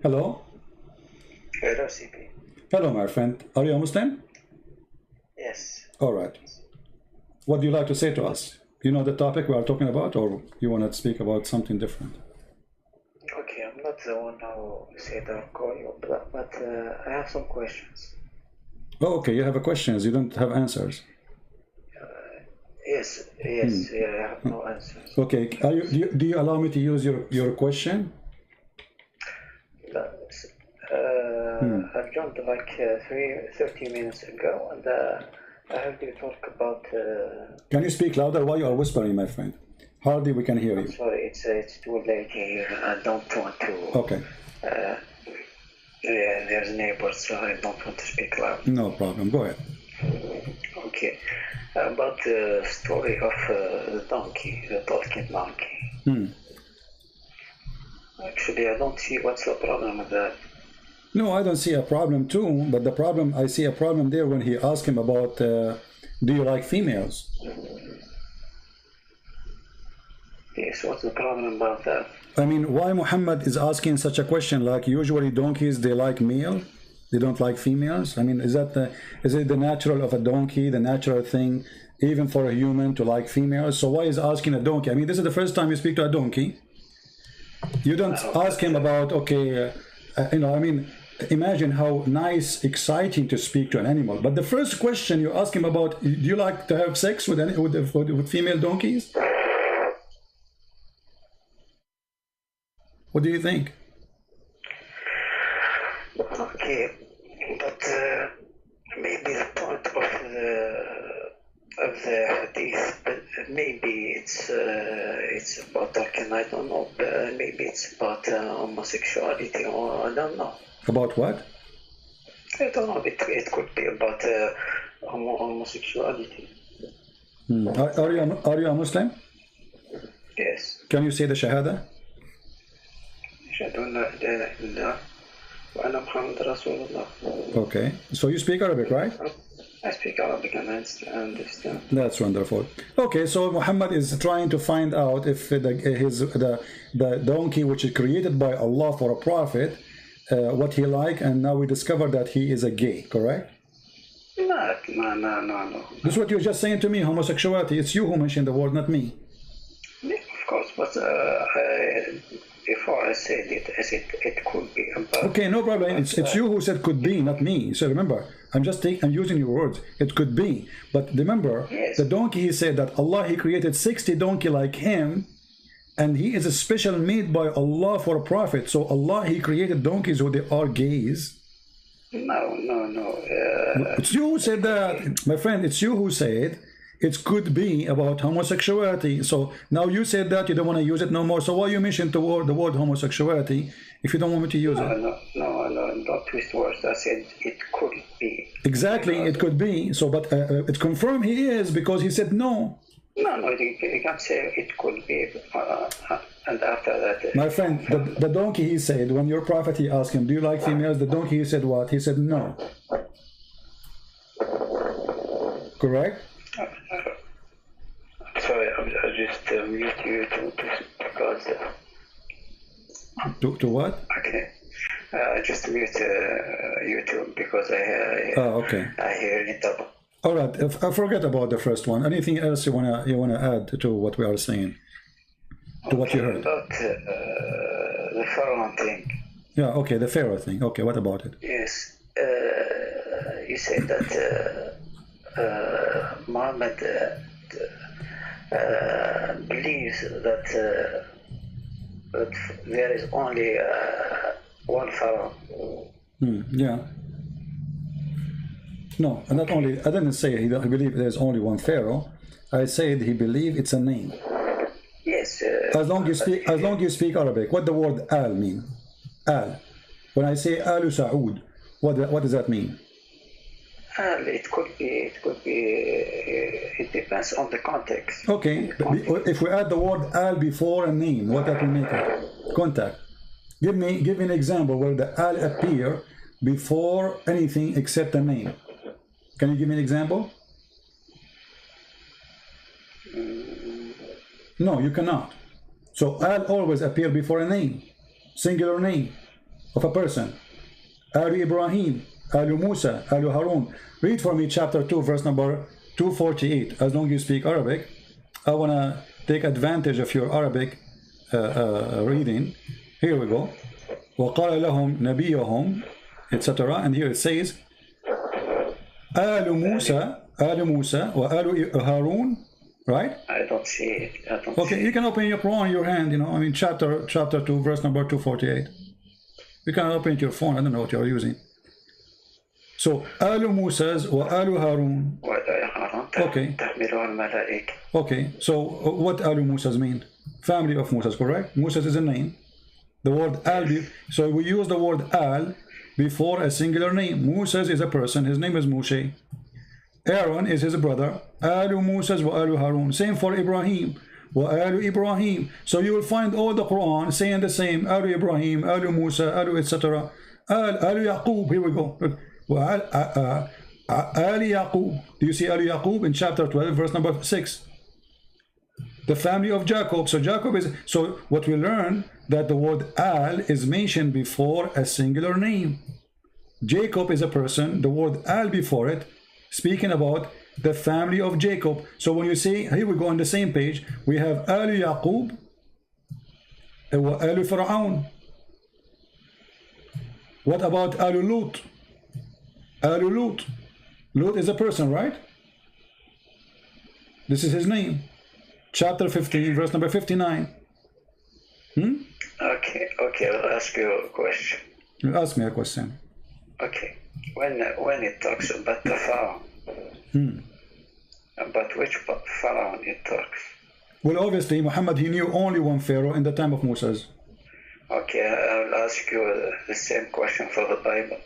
Hello? Hello, CP. Hello, my friend. Are you a Muslim? Yes. All right. What do you like to say to us? You know the topic we are talking about, or you want to speak about something different? Okay, I'm not the one who said I'll call you, but I have some questions. Oh, okay. You have a questions. You don't have answers. Yes, yeah, I have no answers. Okay. Do you allow me to use your question? I've jumped like 30 minutes ago, and I heard you talk about. Can you speak louder? Why you are whispering, my friend? Hardly we can hear you. Sorry, it's too late here. I don't want to. Okay. Yeah, there's neighbors, so I don't want to speak loud. No problem. Go ahead. Okay. About the story of the donkey, the talking donkey. Actually, I don't see what's the problem with that. No, I don't see a problem too, but the problem, I see a problem there when he asked him about, do you like females? Yes, what's the problem about that? I mean, why Muhammad is asking such a question? Like usually donkeys, they like male, they don't like females. I mean, is it the natural of a donkey, the natural thing, even for a human to like females? So why is asking a donkey? I mean, this is the first time you speak to a donkey. You don't ask him about, okay, you know, I mean, imagine how nice, exciting to speak to an animal. But the first question you ask him about, do you like to have sex with female donkeys? What do you think? Okay, but maybe the point of the hadith, but maybe it's about talking. I don't know. Maybe it's about homosexuality, or I don't know. About what? I don't know. It could be about homosexuality. Are you a Muslim? Yes. Can you say the Shahada? Okay, so you speak Arabic, right? I speak Arabic and I understand. That's wonderful. Okay, so Muhammad is trying to find out if the donkey which is created by Allah for a prophet, what he like, and now we discover that he is a gay, correct? No. This is what you're just saying to me, homosexuality. It's you who mentioned the word, not me. Of course, but before I said it, I said it could be. Okay, no problem. It's you who said could be, not me. So remember, I'm using your words. It could be, but remember, yes. The donkey. He said that Allah, He created 60 donkey like him, and he is a special made by Allah for a prophet. So Allah, He created donkeys who they are gays. No. It's you who said that, my friend. It's you who said it could be about homosexuality. So now you said that you don't want to use it no more. So why you mentioned the word homosexuality if you don't want me to use it? No, don't twist words. I said it could be. Exactly, it could be. So, but it confirmed he is because he said no. No, you can't say it could be. And after that, my friend, the donkey, he said, when your prophet, he asked him, do you like females? The donkey, he said what? He said no. Correct? Sorry, I just mute you because. To what? Okay. I just mute YouTube because I okay. I hear it up. All right. I forget about the first one. Anything else you wanna add to what we are saying? To what you heard? About the Pharaoh thing. Yeah. Okay. The Pharaoh thing. Okay. What about it? Yes. You said that Muhammad believes that there is only one Pharaoh. Yeah. No, not only. I didn't say he believed there's only one Pharaoh. I said he believed it's a name. Yes. As long you speak Arabic, what the word al mean? Al. When I say Al Saud, what does that mean? It could be. It depends on the context. Okay. If we add the word al before a name, what that will make it? Contact. Give me an example where the al appear before anything except a name. Can you give me an example? No, you cannot. So Al always appear before a name, singular name of a person. Al Ibrahim, Al Musa, Al Harun. Read for me chapter 2, verse number 248. As long as you speak Arabic, I want to take advantage of your Arabic reading. Here we go. وَقَالَ لَهُمْ نَبِيُّهُمْ, etc. And here it says, آل موسى وآل هارون, right? I don't see it. Okay, you can open your Quran in your hand, you know, I mean, chapter 2, verse number 248. You can open it your phone, I don't know what you're using. So, آل موسى وآل هارون. Okay. Okay, so what آل موسى mean? Family of Musa, correct? Musa is a name. The word Al, so we use the word Al before a singular name. Musa is a person, his name is Moshe. Aaron is his brother. Alu Musa wa Alu Harun. Same for Ibrahim. Wa Alu Ibrahim. So you will find all the Quran saying the same. Alu Ibrahim, Alu Musa, Alu etc. Alu Yaqub. Here we go. Ali Yaqub. Do you see Alu Yaqub in chapter 12, verse number 6? The family of Jacob. So Jacob is, so what we learn that the word Al is mentioned before a singular name. Jacob is a person, the word Al before it, speaking about the family of Jacob. So when you see, here we go on the same page, we have Al Yaqub wa Al Fir'aun. What about Al Lut? Al Lut. Lut is a person, right? This is his name. Chapter 15, verse number 59. Okay, I'll ask you a question. You ask me a question. Okay, when it talks about the Pharaoh, about which Pharaoh it talks? Well, obviously, Muhammad, he knew only one Pharaoh in the time of Moses. Okay, I'll ask you the same question for the Bible.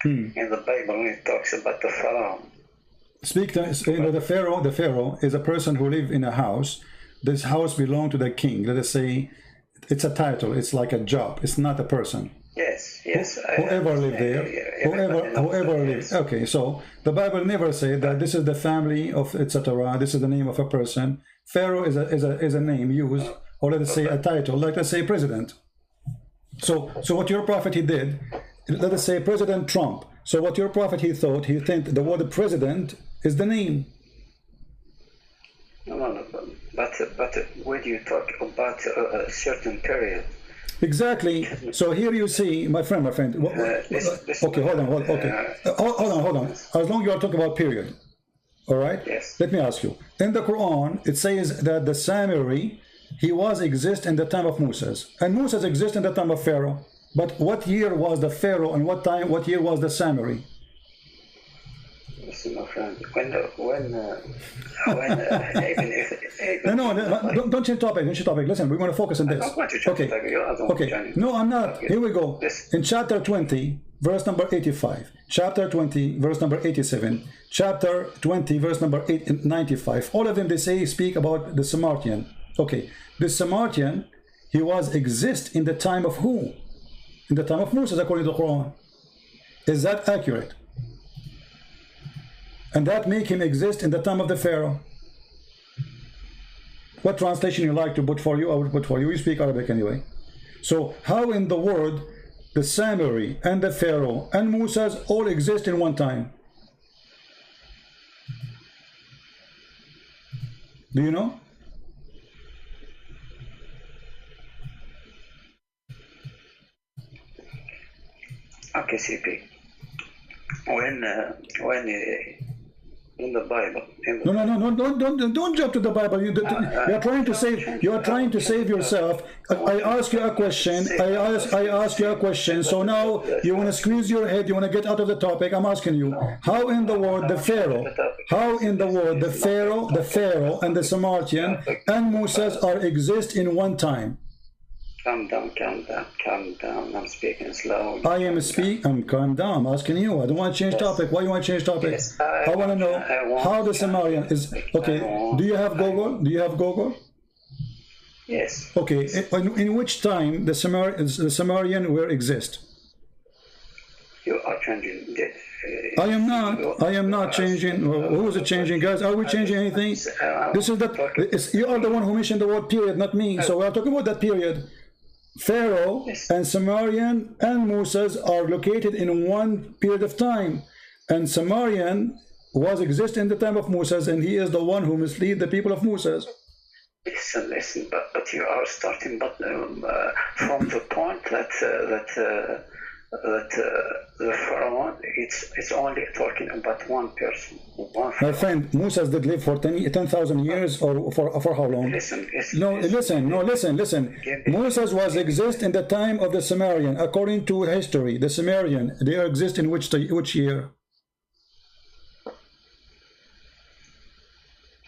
In the Bible, when it talks about the Pharaoh, you know, the Pharaoh is a person who lives in a house. This house belongs to the king. Let us say it's a title. It's like a job. It's not a person. Yes. Whoever lived there, whoever lived. Okay, so the Bible never said that this is the family of etc. This is the name of a person. Pharaoh is a name used, or let us say a title, like let's say president. So what your prophet he did, let us say President Trump. So what your prophet he thought the word president is the name. No. But when you talk about a certain period. Exactly. So here you see, my friend. Okay, hold on. Okay, hold on. As long as you are talking about period, all right. Yes. Let me ask you. In the Quran, it says that the Samiri, he was exist in the time of Moses, and Moses exist in the time of Pharaoh. But what year was the Pharaoh, and what year was the Samiri? Listen, my friend. When don't change topic. Listen, we want to focus on this. Okay. No, I'm not. Here we go. In chapter 20, verse number 85, chapter 20, verse number 87, chapter 20, verse number 95. All of them speak about the Samaritan. Okay, the Samaritan, he was exist in the time of who? In the time of Moses, according to the Quran. Is that accurate? And that make him exist in the time of the Pharaoh. What translation you like to put for you, I will put for you. You speak Arabic anyway. So how in the world the Samiri and the Pharaoh and Moses all exist in one time? Do you know? Okay, CP. When in the Bible. No, don't jump to the Bible. You're trying to save yourself. I ask you a question. I ask you a question. So now you want to squeeze your head. You want to get out of the topic. I'm asking you, how in the world the Pharaoh, the Pharaoh and the Samaritan and Moses are exist in one time? Calm down. I'm speaking slow. I'm calm down. I'm asking you. I don't want to change topic. Why do you want to change topic? Yes, I want to know how the Samaritan is. Okay. Do you have Google? Yes. Okay. In which time the Samaritan will exist? You are changing I am not changing. Who is it changing, guys? Are we changing anything? This is that. You are the one who mentioned the word period, not me. So we are talking about that period. Pharaoh and Sumerian and Moses are located in one period of time, and Sumerian was exist in the time of Moses, and he is the one who misled the people of Moses. Listen, but you are starting from the point that the Pharaoh, it's only talking about one person. My friend, Moses did live for 10,000 years, or for how long? Listen. Moses was exist in the time of the Sumerian. According to history, the Sumerian, they exist in which year?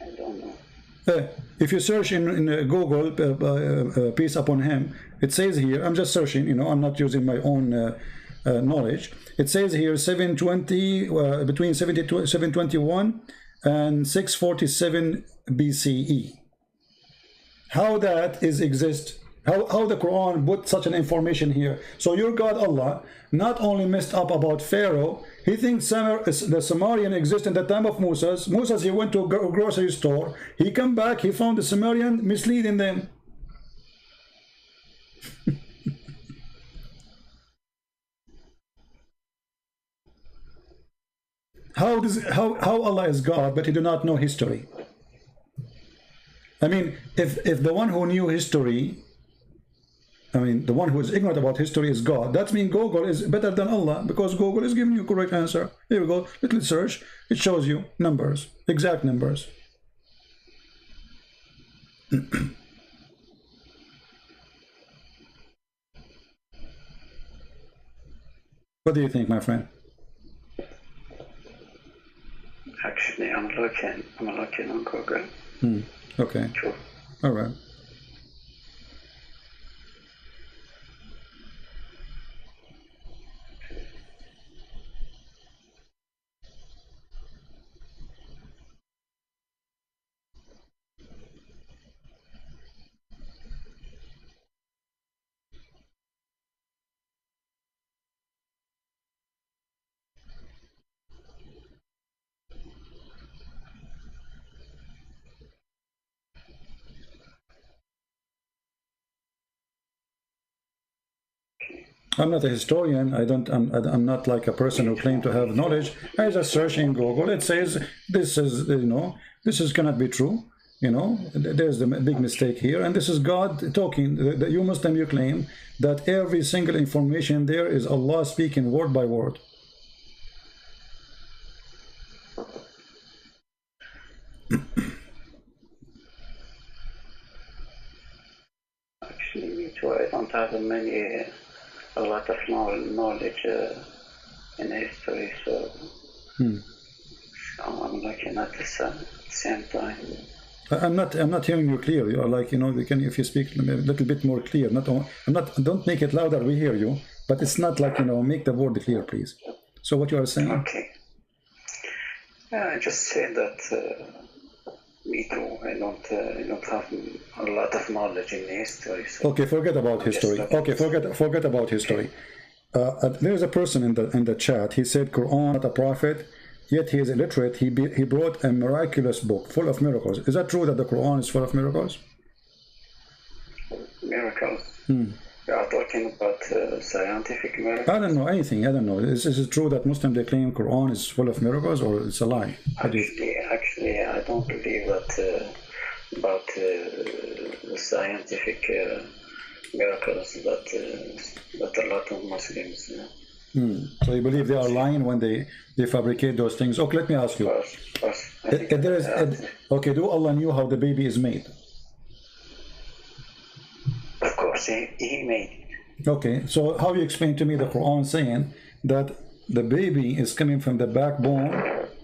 I don't know. If you search in Google, peace upon him, it says here, I'm just searching, you know, I'm not using my own knowledge. It says here 720, between 721 and 647 BCE. How that is exist? How the Quran put such an information here? So your God Allah not only messed up about Pharaoh, he thinks the Sumerian exists in the time of Moses. Moses, he went to a grocery store. He come back, he found the Sumerian misleading them. How Allah is God, but he do not know history? I mean, if the one who knew history, I mean, the one who is ignorant about history is God, that means Google is better than Allah, because Google is giving you correct answer. Here we go, little search, it shows you numbers, exact numbers. What do you think, my friend? Actually, I'm looking on Google. Okay. Sure. All right. I'm not a historian. I'm not like a person who claims to have knowledge. I just search in Google. It says this is, you know, this is cannot be true. You know, there's the big mistake here, and this is God talking. You Muslim, you claim that every single information there is Allah speaking word by word. Actually, me too. I don't have a lot of knowledge in history, so I'm looking at the same time. I'm not hearing you clear. You are like, you know, we can, if you speak a little bit more clear. Don't make it louder. We hear you, but it's not like, you know, make the word clear, please. So what you are saying? Okay. I just say that me too. I don't have a lot of knowledge in history. So okay, forget about history. Okay, forget about history. There is a person in the chat. He said Quran not a prophet, yet he is illiterate. He brought a miraculous book full of miracles. Is that true that the Quran is full of miracles? Miracles. We are talking about scientific miracles. I don't know anything. I don't know. Is it true that Muslims they claim Quran is full of miracles, or it's a lie? Actually, I don't believe that about the scientific miracles that a lot of Muslims. So you believe they are lying when they fabricate those things? Okay, let me ask you. Okay, do Allah knew how the baby is made? Of course, he made it. Okay, so how you explain to me the Quran saying that the baby is coming from the backbone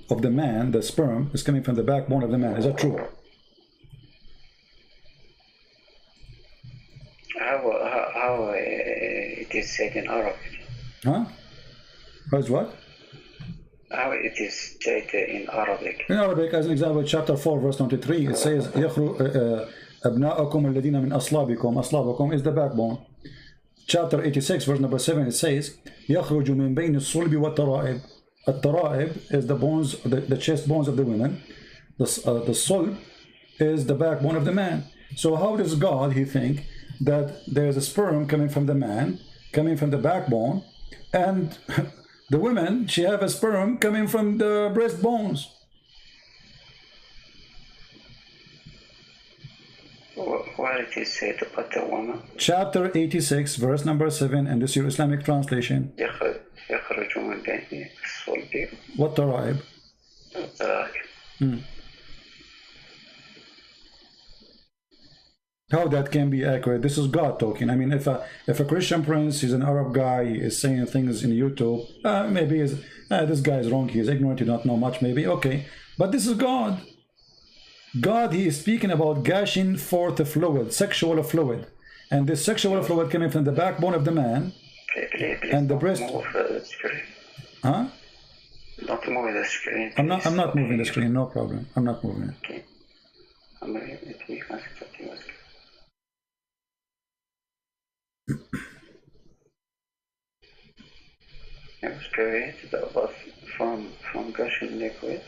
of the man, the sperm is coming from the backbone of the man? Is that true? How it is said in Arabic? Huh? How's what? How it is said in Arabic? In Arabic, as an example, chapter 4, verse 23, it says, أبناءكم الذين من أصلابكم. أصلابكم is the backbone. Chapter 86, verse number 7, it says, يخرج من بين الصلب والترائب. At-tara'ib is the bones, the chest bones of the women. The sulb is the backbone of the man. So how does God, he think, that there's a sperm coming from the man, coming from the backbone, and the women, she have a sperm coming from the breastbones? Why did you say to put the woman? Chapter 86, verse number 7, and this is your Islamic translation. What tara'ib? How that can be accurate? This is God talking. I mean, if a Christian prince, he's an Arab guy, he is saying things in YouTube, maybe this guy is wrong, he is ignorant, he don't know much, maybe, okay. But this is God. God, he is speaking about gushing forth a fluid, sexual fluid. And this sexual fluid coming from the backbone of the man and the breast. Huh? Don't move the screen. I'm not moving the screen, no problem. I'm not moving it. Okay. It was created from gushing liquid.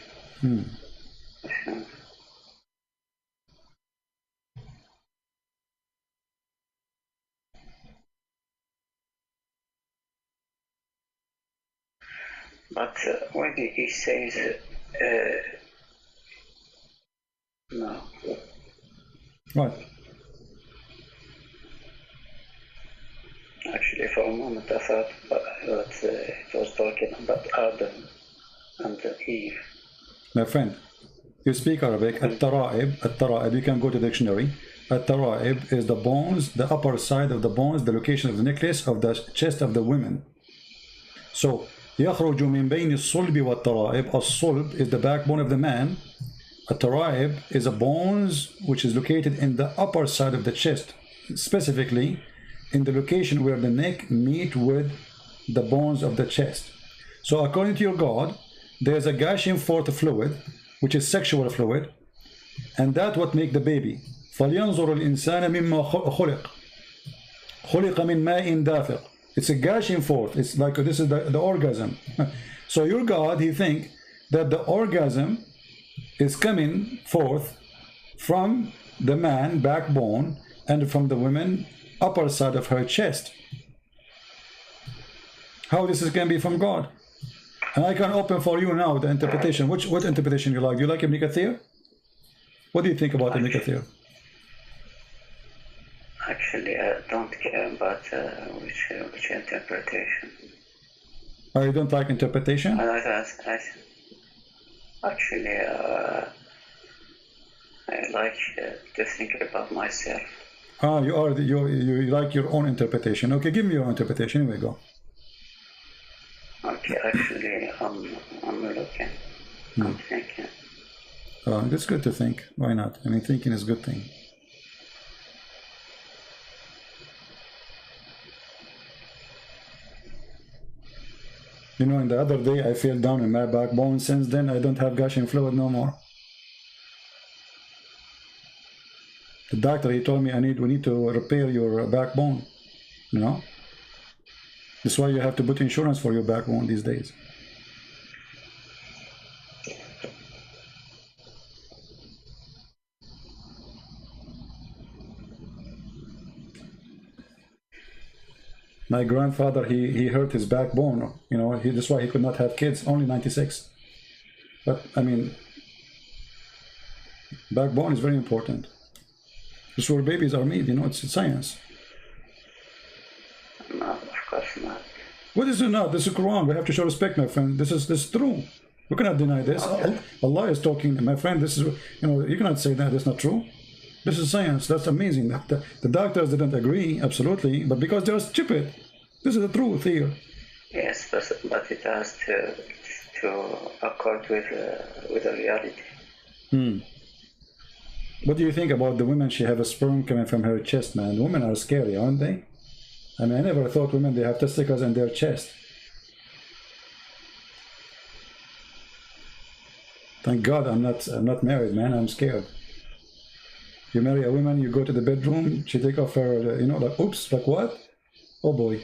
But when he says no. What? Actually, for a moment I thought that it was talking about Adam and Eve. My friend, you speak Arabic. At-tara'ib, you can go to the dictionary. At-tara'ib is the bones, the upper side of the bones, the location of the necklace of the chest of the women. So, يخرج من بين الصلب والترائب. الصلب is the backbone of the man. At-tara'ib is a bones which is located in the upper side of the chest, specifically in the location where the neck meet with the bones of the chest. So according to your God, there's a gushing forth fluid, which is sexual fluid, and that what make the baby. فَلْيَنْظُرُ الْإِنسَانَ مِمَّا خُلِقَ خُلِقَ مِنْ مَاءٍ دَافِقٍ. It's a gushing forth. It's like this is the orgasm. So your God, he think that the orgasm is coming forth from the man backbone and from the woman upper side of her chest. How this is can be from God? And I can open for you now the interpretation. What interpretation you like? Do you like Ibn Kathir? What do you think about Ibn Kathir? Actually, I don't care about which interpretation. Oh, you don't like interpretation? Actually, I like to think about myself. Ah, you like your own interpretation. Okay, give me your interpretation. Here we go. Okay, actually, I'm looking. I'm thinking. It's good to think. Why not? I mean, thinking is a good thing. You know, in the other day, I fell down in my backbone. Since then, I don't have gushing fluid no more. The doctor, he told me we need to repair your backbone. You know? That's why you have to put insurance for your backbone these days. My grandfather, he hurt his backbone, you know, that's why he could not have kids, only 96. But, I mean, backbone is very important. That's where babies are made, you know, it's science. No, of course not. What is it not? This is Quran. We have to show respect, my friend. This is true. We cannot deny this. Okay. Allah is talking, my friend, this is, you know, you cannot say that it's not true. This is science. That's amazing. The doctors didn't agree, absolutely, but because they are stupid. This is the truth here. Yes, but it has to accord with the reality. What do you think about the women? She have a sperm coming from her chest, man. Women are scary, aren't they? I mean, I never thought women, they have testicles in their chest. Thank God I'm not married, man. I'm scared. You marry a woman, you go to the bedroom, she take off her, you know, like, oops, like what? Oh boy.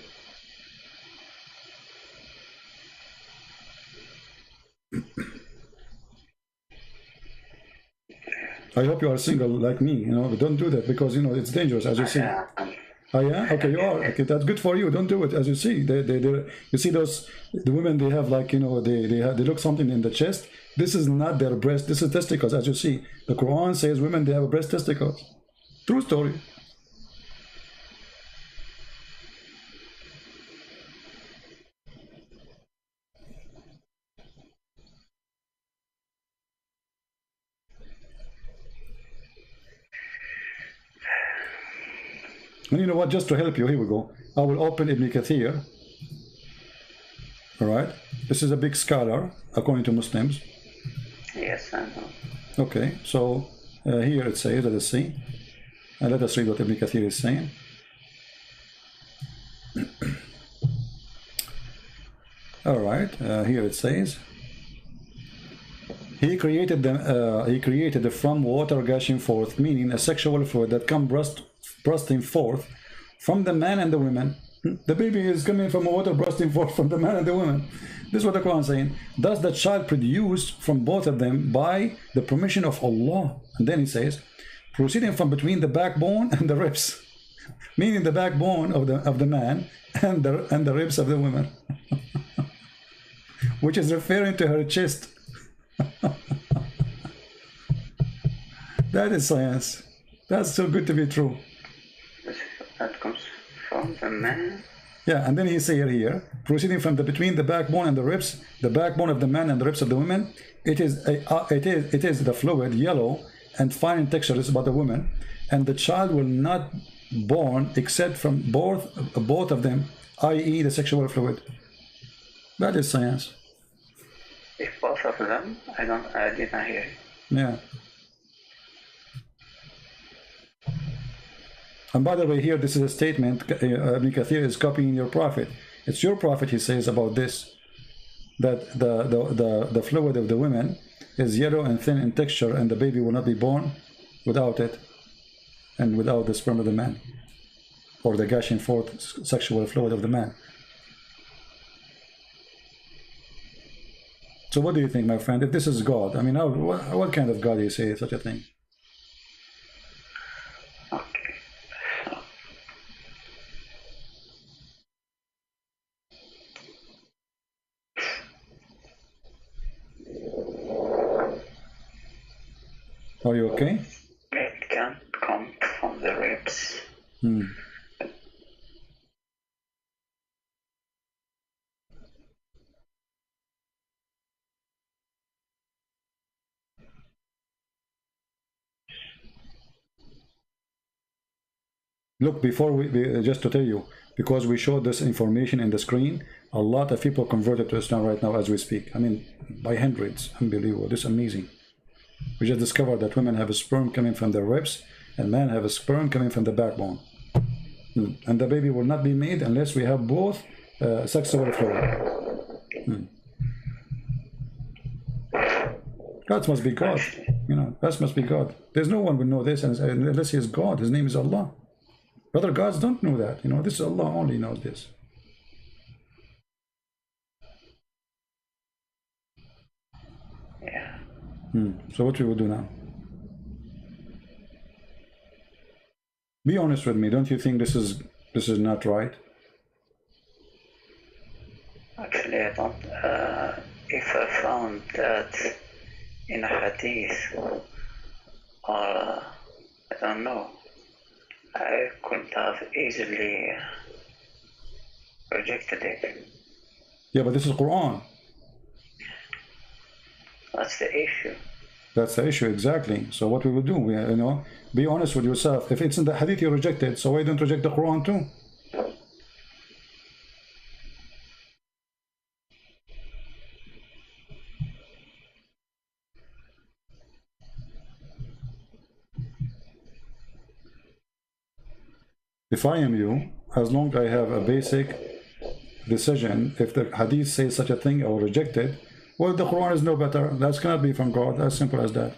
I hope you are single like me, you know, but don't do that because, you know, it's dangerous, as you see. Oh yeah, okay, you are. Okay, that's good for you. Don't do it. As you see, you see those the women. They have like, you know, they look something in the chest. This is not their breast. This is testicles. As you see, the Quran says women they have a breast testicles. True story. And you know what? Just to help you, here we go. I will open Ibn Kathir. All right. This is a big scholar according to Muslims. Yes, I know. Okay. So here it says, let us see. Let us read what Ibn Kathir is saying. All right. Here it says. He created the from water gushing forth, meaning a sexual fluid that comes bursting forth from the man and the woman. The baby is coming from water bursting forth from the man and the woman. This is what the Quran is saying. Thus the child produced from both of them by the permission of Allah. And then he says, proceeding from between the backbone and the ribs, meaning the backbone of the man and the ribs of the woman, which is referring to her chest. That is science. That's so good to be true. That comes from the man. Yeah, and then he says here, proceeding from between the backbone and the ribs, the backbone of the man and the ribs of the woman, it is the fluid, yellow and fine in texture. This is about the woman, and the child will not born except from both of them, i.e., the sexual fluid. That is science. If both of them, I did not hear it. Yeah. And by the way, here this is a statement. Ibn Kathir is copying your prophet. It's your prophet, he says about this, that the fluid of the women is yellow and thin in texture, and the baby will not be born without it, and without the sperm of the man, or the gushing forth sexual fluid of the man. So what do you think, my friend? If this is God, I mean, what kind of God do you say such a thing? Okay. Are you okay? It can come from the ribs. Look, before just to tell you, because we showed this information in the screen, a lot of people converted to Islam right now as we speak. I mean, by hundreds. Unbelievable. This is amazing. We just discovered that women have a sperm coming from their ribs, and men have a sperm coming from the backbone. And the baby will not be made unless we have both sexual fluid. That must be God. You know, that must be God. There's no one will know this unless he is God. His name is Allah. Other gods don't know that. You know, this is Allah only knows this. Yeah. So what we will do now? Be honest with me. Don't you think this is not right? Actually, I don't. If I found that in a hadith, or I don't know, I could have easily rejected it. Yeah, but this is Quran. That's the issue. That's the issue, exactly. So what we will do, you know, be honest with yourself. If it's in the hadith you reject it, so why don't reject the Quran too? If I am you, as long as I have a basic decision, if the hadith says such a thing, I will reject it. Well, the Quran is no better. That cannot be from God. As simple as that.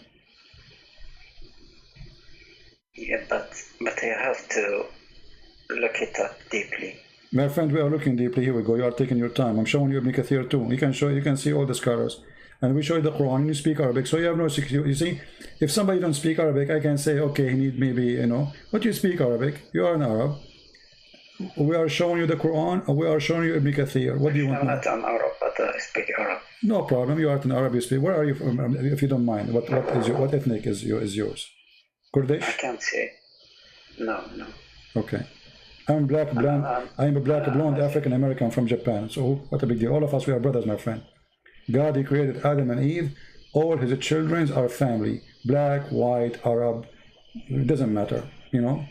Yeah, but you have to look it up deeply. My friend, we are looking deeply. Here we go. You are taking your time. I'm showing you Ibn Kathir too. You can see all the scholars. and we show you the Quran, and you speak Arabic, so you have no security. You see, if somebody don't speak Arabic, I can say, okay, he need maybe, you know, but you speak Arabic, you are an Arab. We are showing you the Quran, and we are showing you Ibn Kathir. What do you want? I'm not an Arab, but I speak Arab. No problem. You are an Arab. You speak. Where are you from? If you don't mind, what ethnic is yours? Kurdish? I can't say. No. Okay. I'm black, blonde. I'm a black, blonde African American from Japan. So what a big deal. All of us, we are brothers, my friend. God, He created Adam and Eve. All His children are family. Black, white, Arab. It doesn't matter, you know.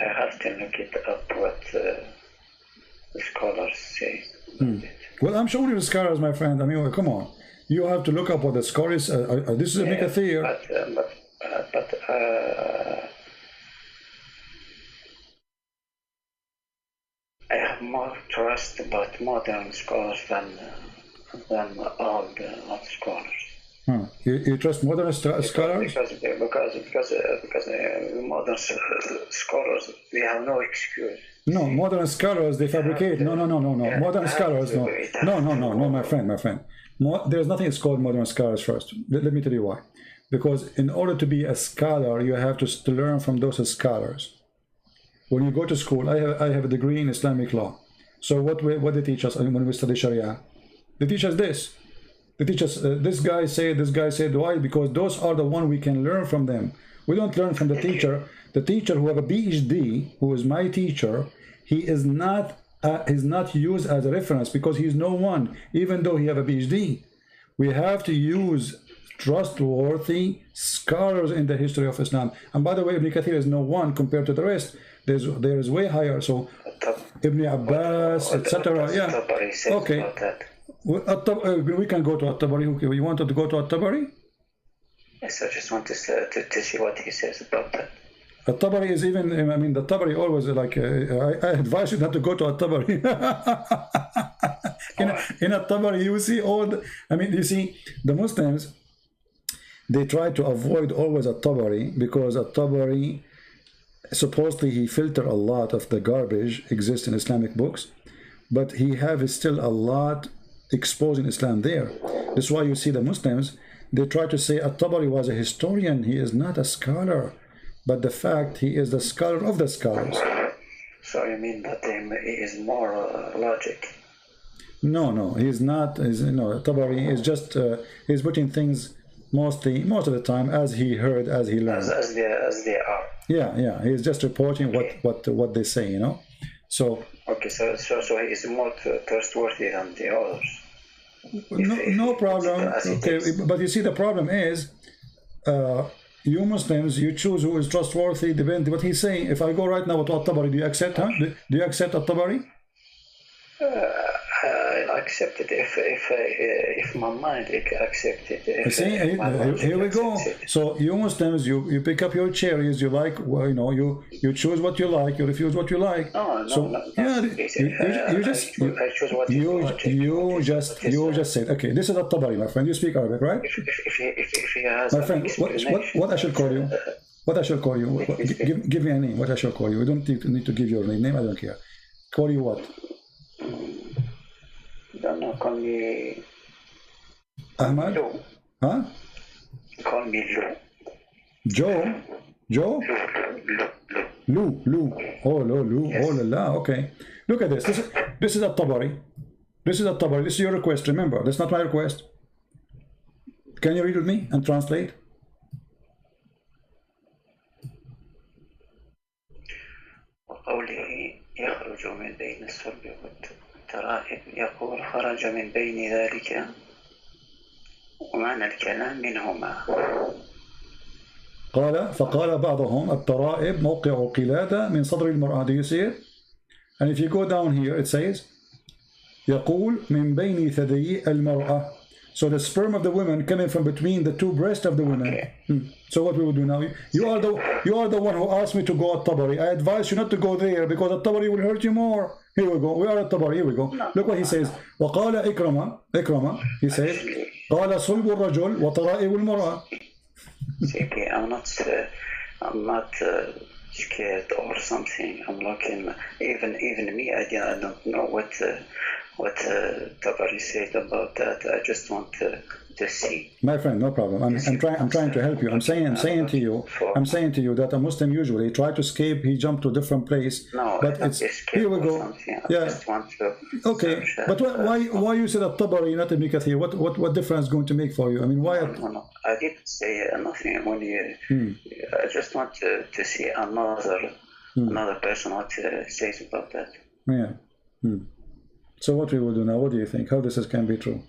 I have to look it up what the scholars say. Well, I'm showing you the scholars, my friend. I mean, well, come on. You have to look up what the scholars. This is a Ibn Kathir. But I have more trust about modern scholars than all the scholars. You trust modern scholars? Because modern scholars, they have no excuse. No, modern scholars, they fabricate. No. Modern scholars, no, my friend. There's nothing that's called modern scholars first. Let me tell you why. Because in order to be a scholar, you have to learn from those scholars. When you go to school, I have a degree in Islamic law. So what they teach us when we study Sharia? They teach us this. They teach us this guy said. Why? Because those are the one we can learn from them. We don't learn from the teacher. The teacher who have a PhD, who is my teacher, he is not used as a reference because he is no one, even though he have a PhD. We have to use trustworthy scholars in the history of Islam. And by the way, Ibn Kathir is no one compared to the rest. There is way higher. So Ibn Abbas, etc. Yeah. Okay. We can go to At-Tabari. You wanted to go to At-Tabari? Yes, I just want to see what he says about that. At-Tabari is even, I mean, the Tabari always like, I advise you not to go to At-Tabari. in At-Tabari, you see all the, I mean, you see, the Muslims, they try to avoid always At-Tabari because At-Tabari, supposedly he filter a lot of the garbage exists in Islamic books, but he have still a lot exposing Islam there. That's why you see the Muslims, they try to say At-Tabari was a historian. He is not a scholar, but the fact he is the scholar of the scholars. So you mean that he is more logic? No, he's not. Tabari is just he's putting things most of the time as he heard, as he learned, as they are. Yeah. He's just reporting what they say, you know. So okay, so he is more trustworthy than the others. No problem. Okay, but you see, the problem is, you Muslims, you choose who is trustworthy, depending what he's saying. If I go right now to At-Tabari, do you accept? Do you accept At-Tabari? I accept it if my mind accepts it. See, here we go. So you Muslims, you pick up your cherries. You like, well, you choose what you like. You refuse what you like. No. Yeah, you just said, okay, this is At-Tabari, my friend. You speak Arabic, right? If he has my friend, what I shall call you? What I shall call you? Give me a name. What I shall call you? You don't need to give your name. I don't care. Call you what? Don't know, call me Ahmad? Lou. Huh? Call me Lou. Joe? Lou. Oh, Lou. Yes. Oh, la. Okay. Look at this. This is At-Tabari. This is your request. Remember, that's not my request. Can you read with me and translate? وقوله يخرج من بين الصلب والترائب يقول خرج من بين ذلك ومعنى الكلام منهما. فقال بعضهم الترائب موقع قلادة من صدر المرأة. Do you see it? And if you go down here, it says يقول من بين ثديي المرأة. So the sperm of the woman coming from between the two breasts of the women. Okay. So what we will do now? You are the one who asked me to go At-Tabari. I advise you not to go there because At-Tabari will hurt you more. Here we go. We are At-Tabari. Here we go. No. Look what he says. وقال إكرمة. He says قال صلب الرجل وطرائب المرأة. I'm not scared or something. I'm looking, even me, I don't know what Tabari said about that. I just want to see. My friend, no problem. I'm trying to help you. I'm saying to you that a Muslim usually try to escape. He jumped to a different place. No, but it's here we go. Yeah. Just want to okay. But why you said that Tabari, not Ibn Kathir? What difference going to make for you? I mean, why? No. I didn't say nothing. When I just want to see another person what says about that. Yeah. So what we will do now? What do you think? How this can be true?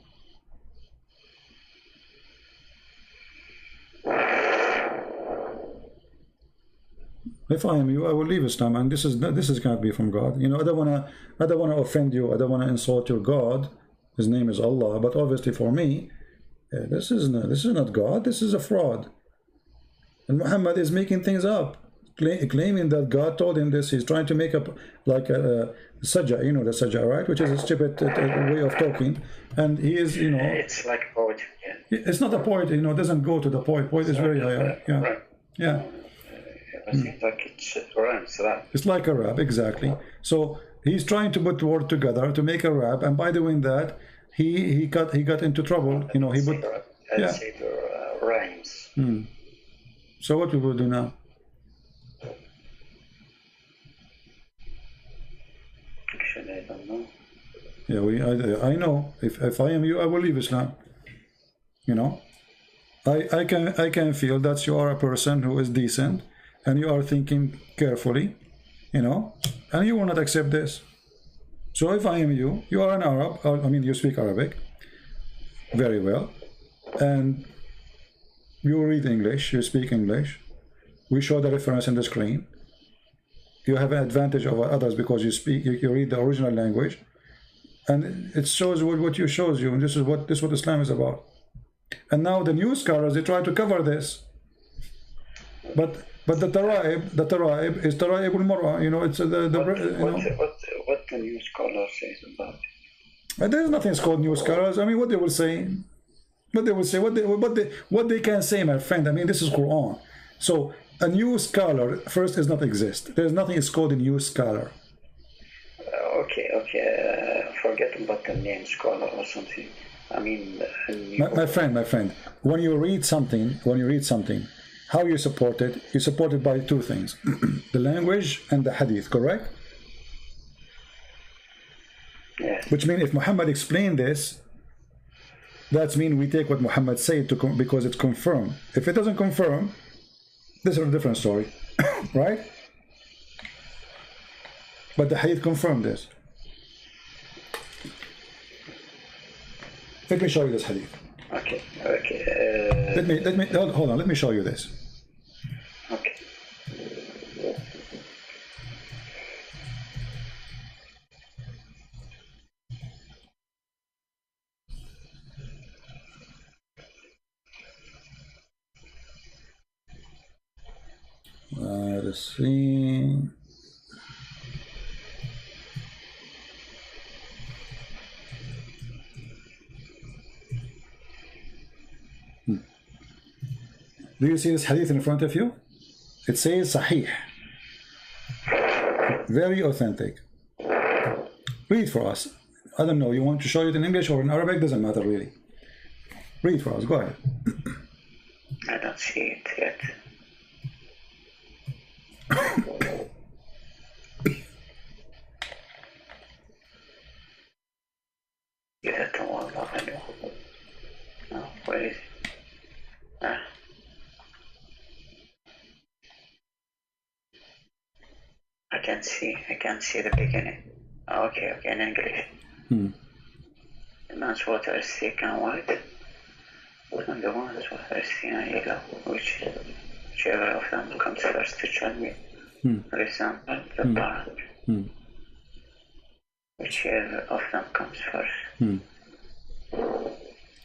If I am you, I will leave Islam, and this is can't be from God. You know, I don't wanna offend you. I don't wanna insult your God. His name is Allah, but obviously for me, this is not God. This is a fraud. And Muhammad is making things up, claiming that God told him this. He's trying to make up like a sajja, you know, the sajja, right? Which is a stupid way of talking. And he is, you know, it's like poetry. Yeah. It's not a poet, you know. It doesn't go to the poet. Poet is very high. Yeah, right. Yeah. I think like it's rhymes, right? It's like a rap, exactly. So he's trying to put words together to make a rap, and by doing that, he got into trouble. You know, he put rhymes. So what we will do now? Actually, I don't know. Yeah, I know. If I am you, I will leave Islam. You know, I can feel that you are a person who is decent. And you are thinking carefully, you know, and you will not accept this. So if I am you, you are an Arab, I mean, you speak Arabic very well, and you read English, you speak English. We show the reference in the screen. You have an advantage over others because you read the original language, and it shows what you shows you, and this is what Islam is about. And now the new scholars, they try to cover this, but the Taraib is Taraib al-Mar'a, you know, it's what the new scholar says about it. But there's nothing called new scholars. I mean, what they will say, what they can say, my friend. I mean, this is Quran. So a new scholar first does not exist. There's nothing is called a new scholar. Okay. Forget about the name scholar or something. I mean, my friend, when you read something, how you support it? You support it by two things: the language and the hadith. Correct? Yes. Which means if Muhammad explained this, that means we take what Muhammad said because it's confirmed. If it doesn't confirm, this is a different story, right? But the hadith confirmed this. Let me show you this hadith. Okay. Let me hold on. Let me show you this. Okay. Let's see. Do you see this hadith in front of you? It says Sahih. Very authentic. Read for us. I don't know, you want to show it in English or in Arabic? Doesn't matter really. Read for us, go ahead. I don't see it yet. No, where is it? I can't see the beginning. Okay, in English. The man's water is thick and white, and the woman's water is thin and yellow, whichever of them comes first to join me. Resemble the parent. Whichever of them comes first.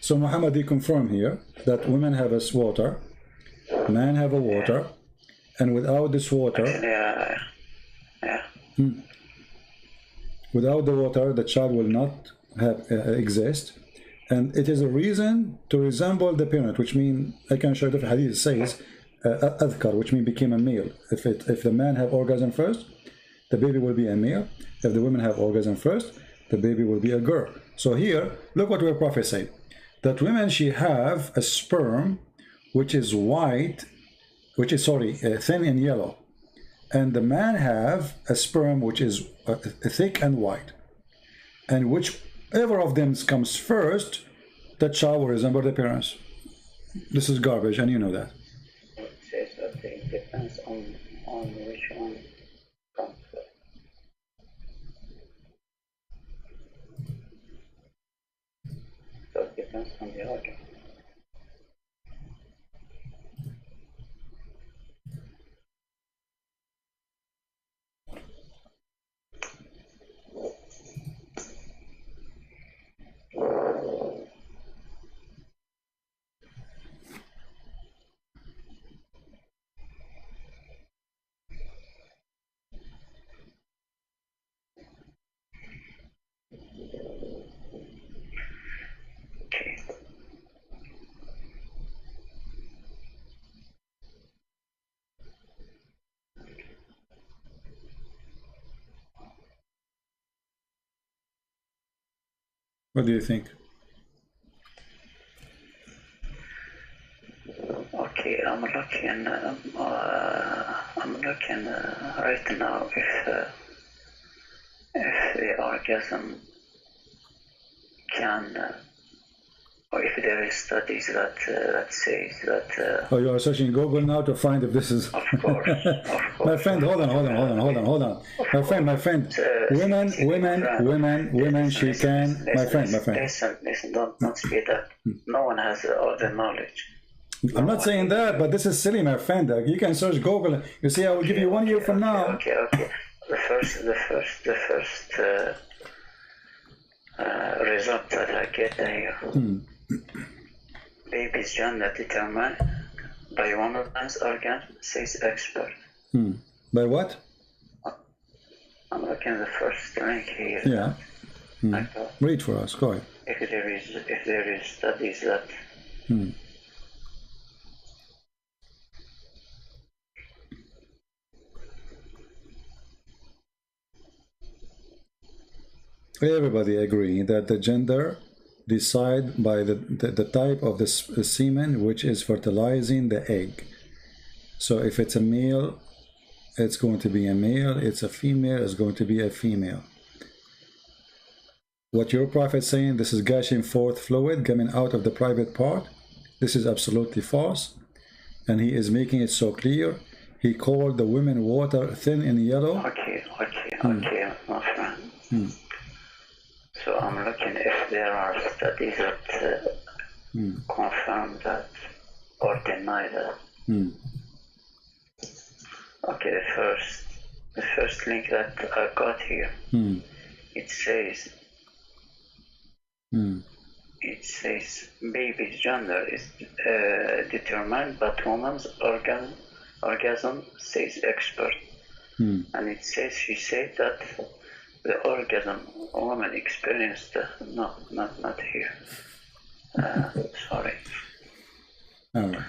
So Muhammad, he confirmed here that women have a water, men have a water, and without this water, without the water, the child will not exist, and it is a reason to resemble the parent, which means I can show you the hadith says, adhkar, which means became a male. If the man have orgasm first, the baby will be a male. If the women have orgasm first, the baby will be a girl. So here, look what our Prophet said. That women, she have a sperm which is white, which is, thin and yellow. And the man have a sperm which is thick and white. And whichever of them comes first, the child will resemble the parents. This is garbage, and you know that. It says that it depends on which one comes first. So it depends on the organ. Okay. What do you think? Okay, I'm looking right now if the orgasm can, or if there is studies that says that. Oh, you are searching Google now to find if this is. Of course, of course. My friend, hold on. My friend. Women, she can. My friend. Listen, don't speed up. No one has all the knowledge. I'm not saying that, but this is silly, my friend. You can search Google. You see, I will give you 1 year from now. Okay. The first result that I get here. Baby's gender determined by woman's organ, says expert. By what? I'm looking at the first link here. Yeah. Read for us. Go ahead. If there is studies that. Everybody agree that the gender decide by the type of the semen which is fertilizing the egg. So if it's a male, it's going to be a male. It's a female, it's going to be a female. What your Prophet is saying, this is gushing forth fluid coming out of the private part, this is absolutely false. And he is making it so clear. He called the women water thin and yellow. Okay, my friend. So I'm looking if there are studies that confirm that or deny that. Okay, the first link that I got here, it says baby's gender is determined but woman's orgasm, says expert. And it says, she said that the orgasm a woman experienced, not here. Sorry. All right.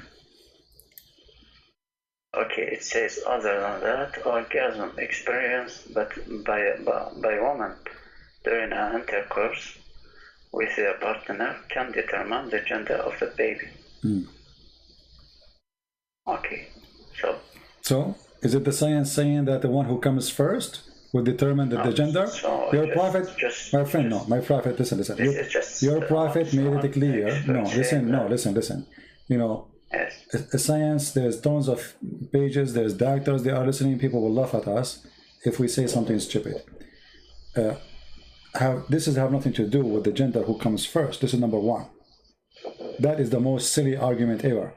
Okay, it says other than that, orgasm experienced but by woman during an intercourse with their partner can determine the gender of the baby. Okay, so is it the science saying that the one who comes first will determine the gender? So your prophet, my friend, my prophet, listen. Your prophet made it clear. No, listen. You know, a science, there's tons of pages, there's doctors, they are listening, people will laugh at us if we say something stupid. This have nothing to do with the gender who comes first. This is number one. That is the most silly argument ever.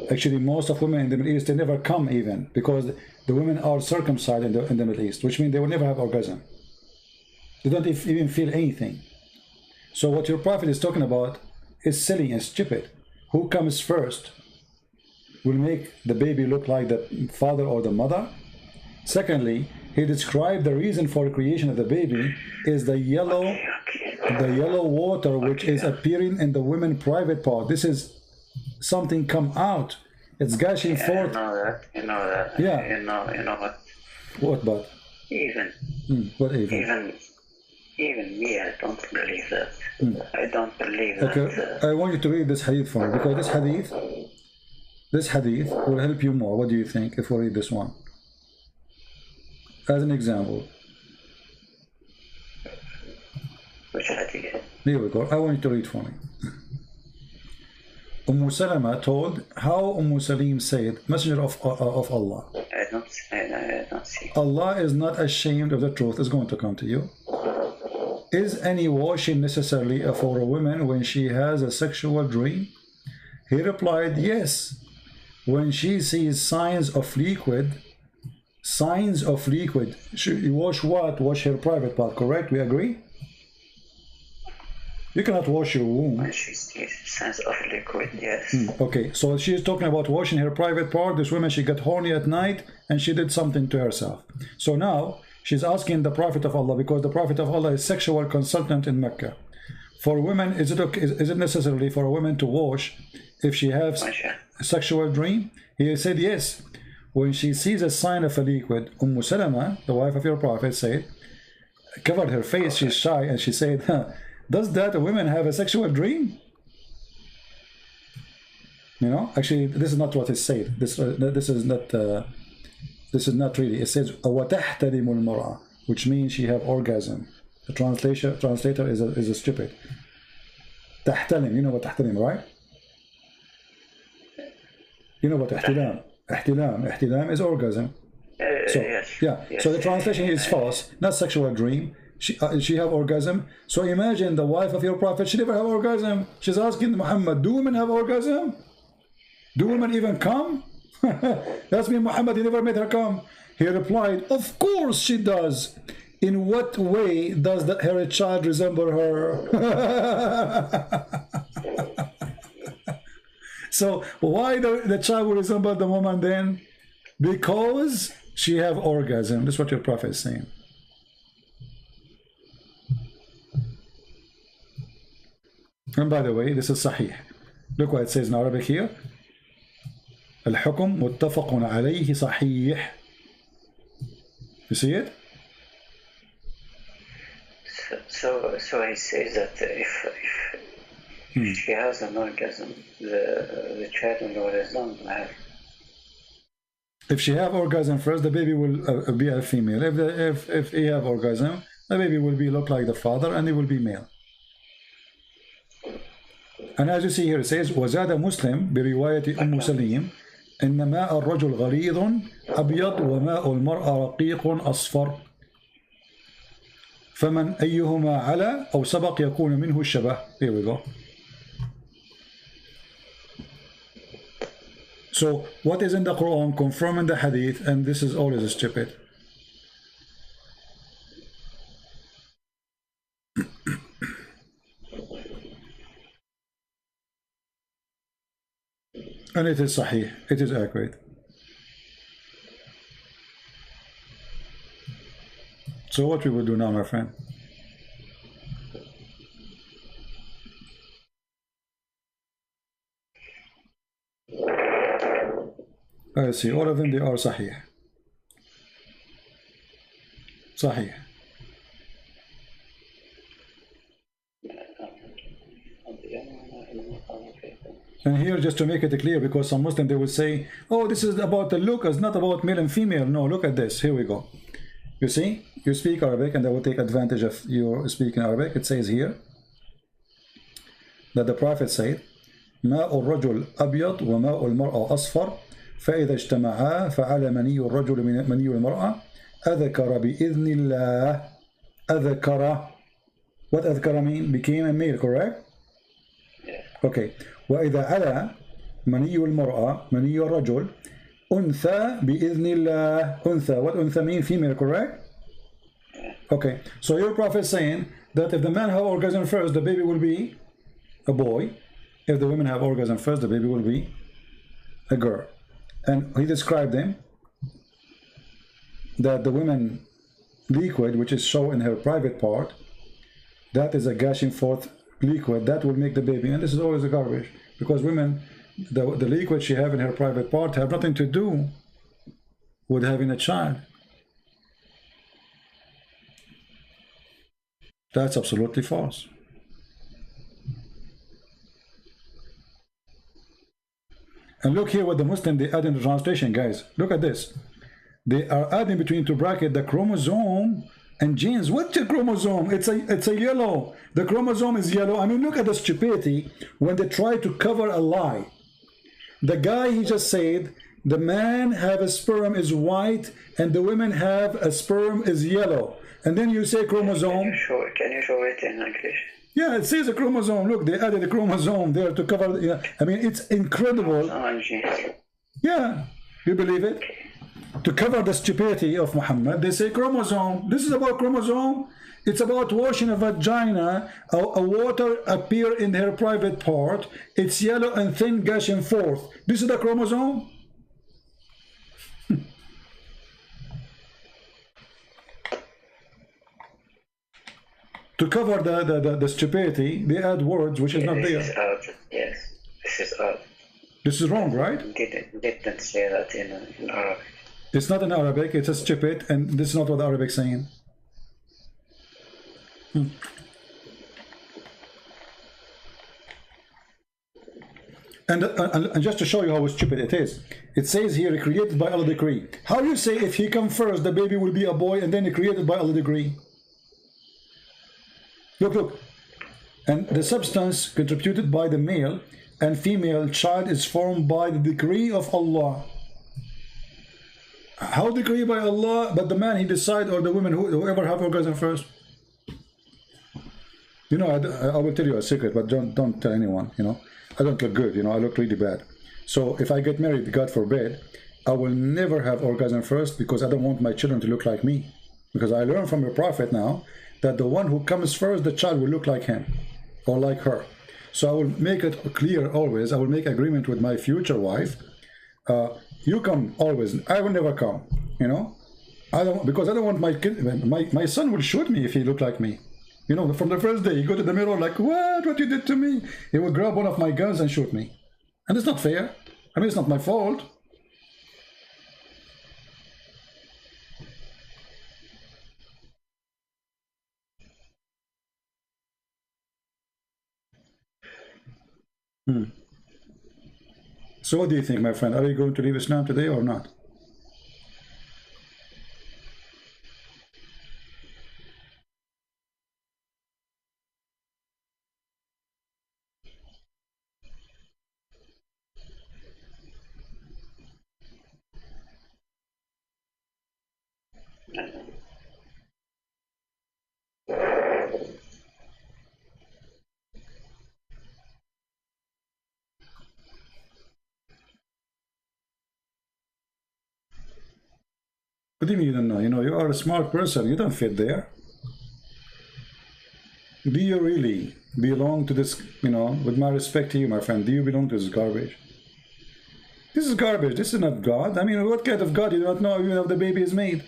Actually, most of women in the Middle East, they never come even, because the women are circumcised in the Middle East, which means they will never have orgasm. They don't even feel anything. So what your prophet is talking about is silly and stupid. Who comes first will make the baby look like the father or the mother. Secondly, he described the reason for the creation of the baby is the yellow water which is appearing in the women's private part. This is something come out It's gushing forth. You know that. Yeah. You know what? What but? Even. What even? Even me, I don't believe that. I don't believe okay. that. I want you to read this hadith for me, because this hadith will help you more. What do you think if we read this one? As an example. Which hadith? Here we go. I want you to read for me. Salama told how Salim said, Messenger of Allah. I don't see. Allah is not ashamed of the truth. It's going to come to you. Is any washing necessarily for a woman when she has a sexual dream? He replied, yes. When she sees signs of liquid. You wash what? Wash her private part, correct? We agree? You cannot wash your womb. When she sees signs of liquid, yes. Okay, so she's talking about washing her private part. This woman, she got horny at night and she did something to herself. So now she's asking the Prophet of Allah, because the Prophet of Allah is sexual consultant in Mecca. For women, is it necessarily for a woman to wash if she has a sexual dream? He said yes. When she sees a sign of a liquid, Salama, the wife of your Prophet, said, covered her face, she's shy, and she said, does that a woman have a sexual dream? You know, actually, this is not what it said. This is not really. It says وَتَحْتَلِمُ الْمَرْأَةِ, which means she have orgasm. The translator is a stupid. تحتلم, you know what تحتلم, right? You know what ihtilam? Ihtilam is orgasm. So yes, yeah. Yes, so the translation is false, not sexual dream. She have orgasm. So imagine the wife of your Prophet, she never have orgasm. She's asking Muhammad, do women have orgasm? Do women even come? That's me, Muhammad, he never made her come. He replied, of course she does. In what way does her child resemble her? So why the child will resemble the woman then? Because she have orgasm. That's what your Prophet is saying. And by the way, this is Sahih. Look what it says in Arabic here. الحكم متفق عليه صحيح. You see it? So he says that if she has an orgasm, the child will resemble her. If she have orgasm first, the baby will be a female. If he have orgasm, the baby will look like the father, and he will be male. And as you see here, it says وزاد مسلم برواية سليم إن ماء الرجل غليظ أبيض وماء المرأة رقيق أصفر فمن أيهما على أو سبق يكون منه الشبه. Here we go. So what is in the Quran confirming the hadith, and this is always stupid. And it is sahih, it is accurate. So what we will do now, my friend? I see, all of them, they are sahih. Sahih. And here, just to make it clear, because some Muslims, they will say, oh, this is about the look, it's not about male and female. No, look at this. Here we go. You see, you speak Arabic, and they will take advantage of your speaking Arabic. It says here that the Prophet said, ماء الرجل أبيض وماء المرأة أصفر فإذا اجتمعا فعلى مني الرجل من مني المرأة أذكر بإذن الله. أذكر. What أذكر mean? Became a male, correct? Okay. وإذا على مني المرأة مني الرجل أنثى بإذن الله. أنثى. What أنثى mean? Female, correct? Okay. So your Prophet is saying that if the man have orgasm first, the baby will be a boy. If the women have orgasm first, the baby will be a girl. And he described them that the women liquid, which is shown in her private part, that is a gushing forth liquid that will make the baby. And this is always a garbage, because women, the liquid she have in her private part have nothing to do with having a child. That's absolutely false. And look here what the Muslim they add in the translation, guys. Look at this. They are adding between two brackets the chromosome and genes. What's the chromosome? It's a yellow. The chromosome is yellow. I mean, look at the stupidity when they try to cover a lie. The guy, he just said the man have a sperm is white and the women have a sperm is yellow. And then you say chromosome. Can you show it in English? Yeah, it says a chromosome. Look, they added a chromosome there to cover. Yeah, I mean, it's incredible. Yeah, you believe it? To cover the stupidity of Muhammad, they say chromosome. This is about chromosome. It's about washing a vagina. A water appear in her private part. It's yellow and thin gushing forth. This is the chromosome. To cover the stupidity, they add words which is not there. This is odd. Yes, this is odd. This is wrong, right? Didn't say that in Arabic. It's not in Arabic. It's a stupid, and this is not what the Arabic is saying. And just to show you how stupid it is, it says here, created by Allah decree. How do you say if he comes first, the baby will be a boy, and then created by Allah decree? Look. And the substance contributed by the male and female child is formed by the decree of Allah. How decree by Allah? But the man, he decide, or the women, whoever have orgasm first. You know, I will tell you a secret, but don't tell anyone. You know, I don't look good. You know, I look really bad. So if I get married, God forbid, I will never have orgasm first, because I don't want my children to look like me. Because I learned from the Prophet now that the one who comes first, the child will look like him or like her. So I will make it clear always. I will make agreement with my future wife. You come always. I will never come. You know, because I don't want my kid. My son will shoot me if he look like me. You know, from the first day, he go to the mirror like, what you did to me? He will grab one of my guns and shoot me, and it's not fair. I mean, it's not my fault. So what do you think, my friend? Are you going to leave Islam today or not? What do you mean you don't know? You know, you are a smart person. You don't fit there. Do you really belong to this, you know, with my respect to you, my friend, do you belong to this garbage? This is garbage. This is not God. I mean, what kind of God you do not know even if the baby is made?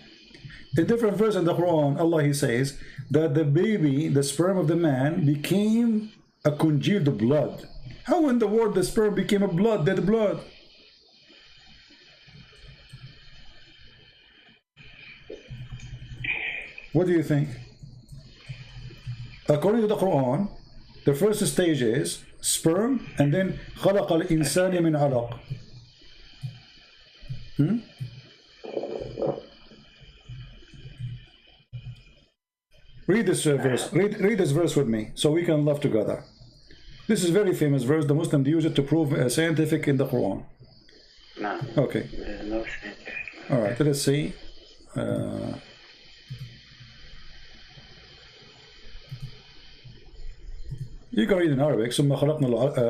A different verse in the Quran, Allah, he says that the baby, the sperm of the man, became a congealed blood. How in the world the sperm became a blood, dead blood? What do you think? According to the Quran, the first stage is sperm, and then خلق الإنسان من علق. Read this verse. Read this verse with me, so we can love together. This is a very famous verse. The Muslims use it to prove scientific in the Quran. No. Okay. No scientific. All right. Let us see. You can read in Arabic. ثم خلقنا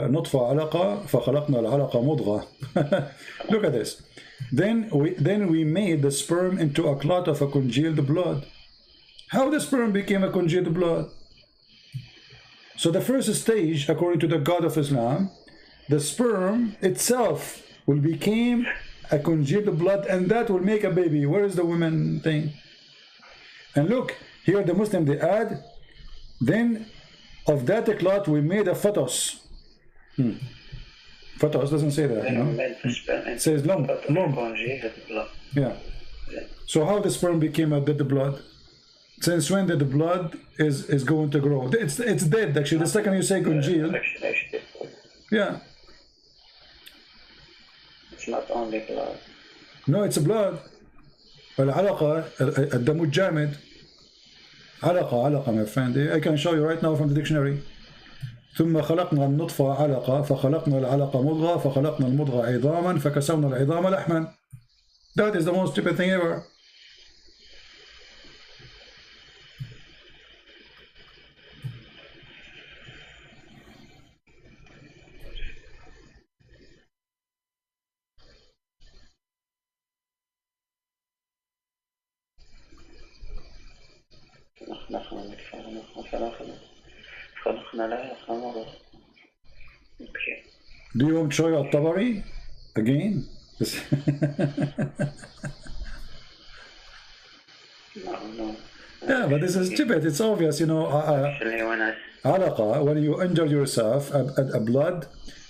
النطفة علقة فخلقنا العلقة مضغة. Look at this. Then we made the sperm into a clot of a congealed blood. How the sperm became a congealed blood? So the first stage, according to the God of Islam, the sperm itself will become a congealed blood, and that will make a baby. Where is the woman thing? And look, here the Muslim, they add, then of that clot we made a fetus. Fatwa doesn't say that, you know. It says lump. Yeah. So how the sperm became a dead blood? Since when did the blood is going to grow? It's dead actually. The second you say congealed. Yeah. It's not only blood. No, it's blood. العلقة الدم الجامد. علقة my friend. I can show you right now from the dictionary. ثم خلقنا النطفة علقة فخلقنا العلقة مضغة فخلقنا المضغة عظاما فكسونا العظام لحما. That is the most stupid thing ever. Do you want to show you At-Tabari again? No. Yeah, but this is stupid. It's obvious, you know. Actually, when you injure yourself, a blood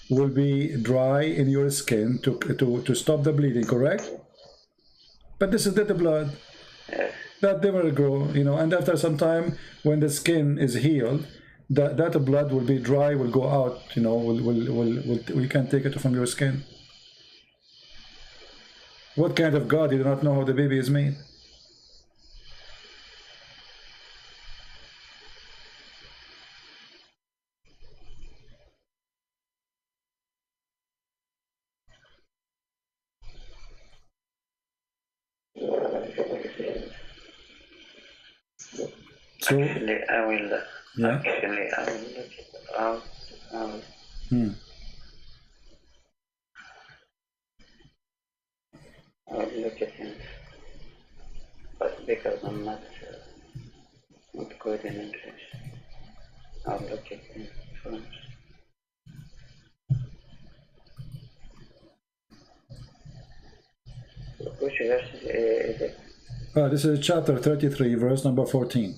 will be dry in your skin to stop the bleeding, correct? But this is dead blood. Yes. That never grow, you know. And after some time, when the skin is healed, that blood will be dry, will go out, you know. We can't take it from your skin. What kind of God? You do not know how the baby is made. So, actually, I will look it out. I will look at him. But because I'm not good in English, I'll look at him first. Which verse is it? this is chapter 33, verse number 14.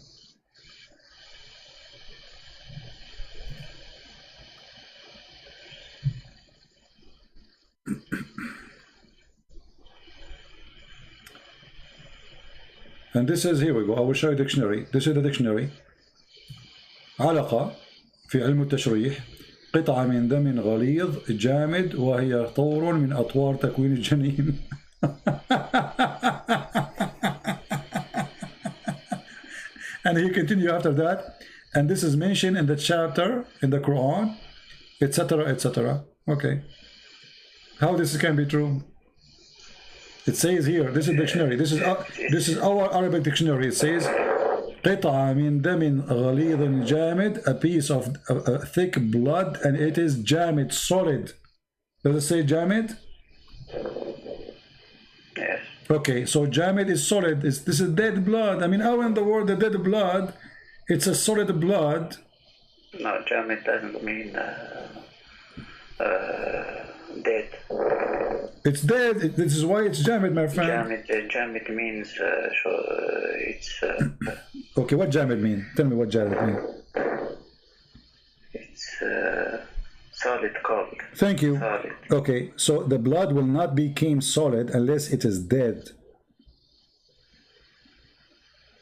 And this is, here we go, I will show you dictionary. This is the dictionary. علقة في علم التشريح قطعة من دم غليظ جامد وهي طور من أطوار تكوين الجنين. And he continue after that, and this is mentioned in the chapter in the Quran, etc., etc. Okay, how this can be true? It says here, this is dictionary, this is our Arabic dictionary. It says قطعة من دم غليظ جامد, a piece of thick blood, and it is جامد, solid. Does it say جامد? Yes. Okay, so jamid is solid. This is dead blood. I mean, how in the world the dead blood? It's a solid blood. No, jamid doesn't mean dead. It's dead. This is why it's jamid, my friend. Jamid means it's. Okay, what jamid mean? Tell me what jamid mean. It's solid cold. Thank you. Solid. Okay, so the blood will not become solid unless it is dead.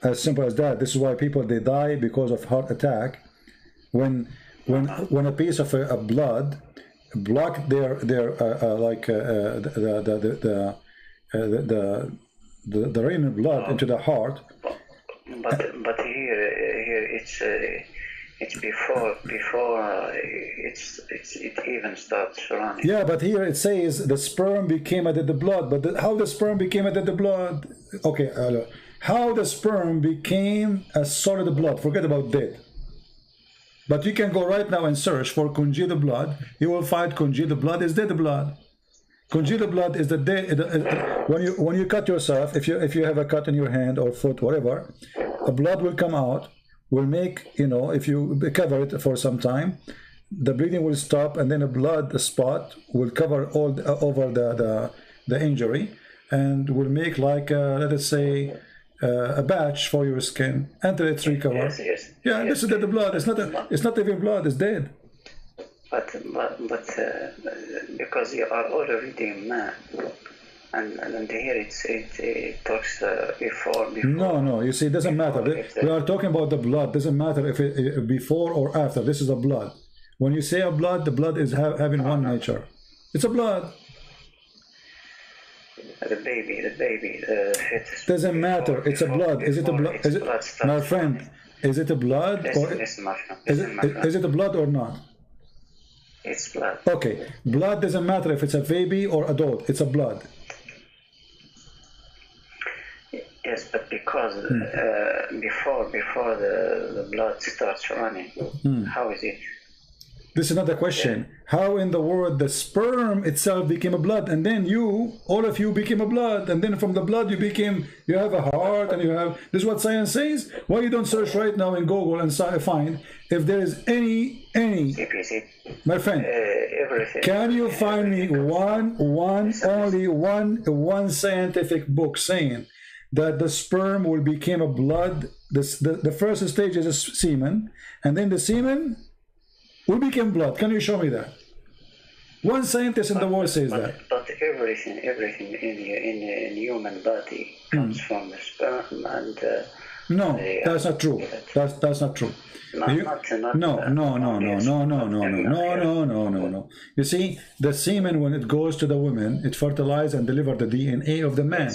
As simple as that. This is why people, they die because of heart attack. When a piece of blood block their like the rain blood into the heart. But here it's before it even starts running. Yeah, but here it says the sperm became a dead blood. But how the sperm became a dead blood? Okay, how the sperm became a solid blood? Forget about dead. But you can go right now and search for congealed blood. You will find congealed blood is dead blood. Congealed blood is the dead. When you cut yourself, if you have a cut in your hand or foot, whatever, the blood will come out. Will make, you know, if you cover it for some time, the bleeding will stop, and then a blood spot will cover all over the injury, and will make like let us say a batch for your skin until it's recovered. Yes. Yeah, this is dead blood. It's not even blood. It's dead. But because you are already a man, and here it talks before. No. You see, it doesn't matter. We are talking about the blood. Doesn't matter if it before or after. This is a blood. When you say a blood, the blood is having one nature. It's a blood. The baby, the fetus. Doesn't matter. It's a blood. Is it a blood? Is it, my friend? Is it a blood or is it a blood or not? It's blood. Okay, blood doesn't matter if it's a baby or adult. It's a blood. Yes, but because before the blood starts running, how is it? This is not the question. How in the world the sperm itself became a blood, and then all of you became a blood, and then from the blood you have a heart, and you have. This is what science says. Why you don't search right now in Google and find if there is any my friend? Can you find me only one scientific book saying that the sperm will become a blood? The first stage is a semen, and then the semen will become blood. Can you show me that? One scientist in the world says that. But everything in human body comes from the sperm and. No, that's not true. That's not true. No. You see, the semen, when it goes to the woman, it fertilizes and delivers the DNA of the man.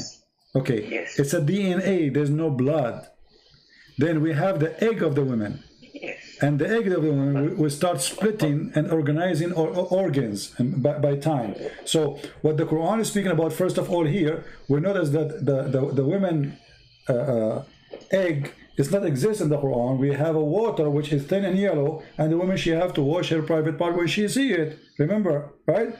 Okay, yes. It's a DNA. There's no blood. Then we have the egg of the woman. And the egg of the woman will start splitting and organizing organs by time. So what the Quran is speaking about, first of all here, we notice that the women egg does not exist in the Quran. We have a water which is thin and yellow, and the woman, she have to wash her private part when she see it. Remember, right?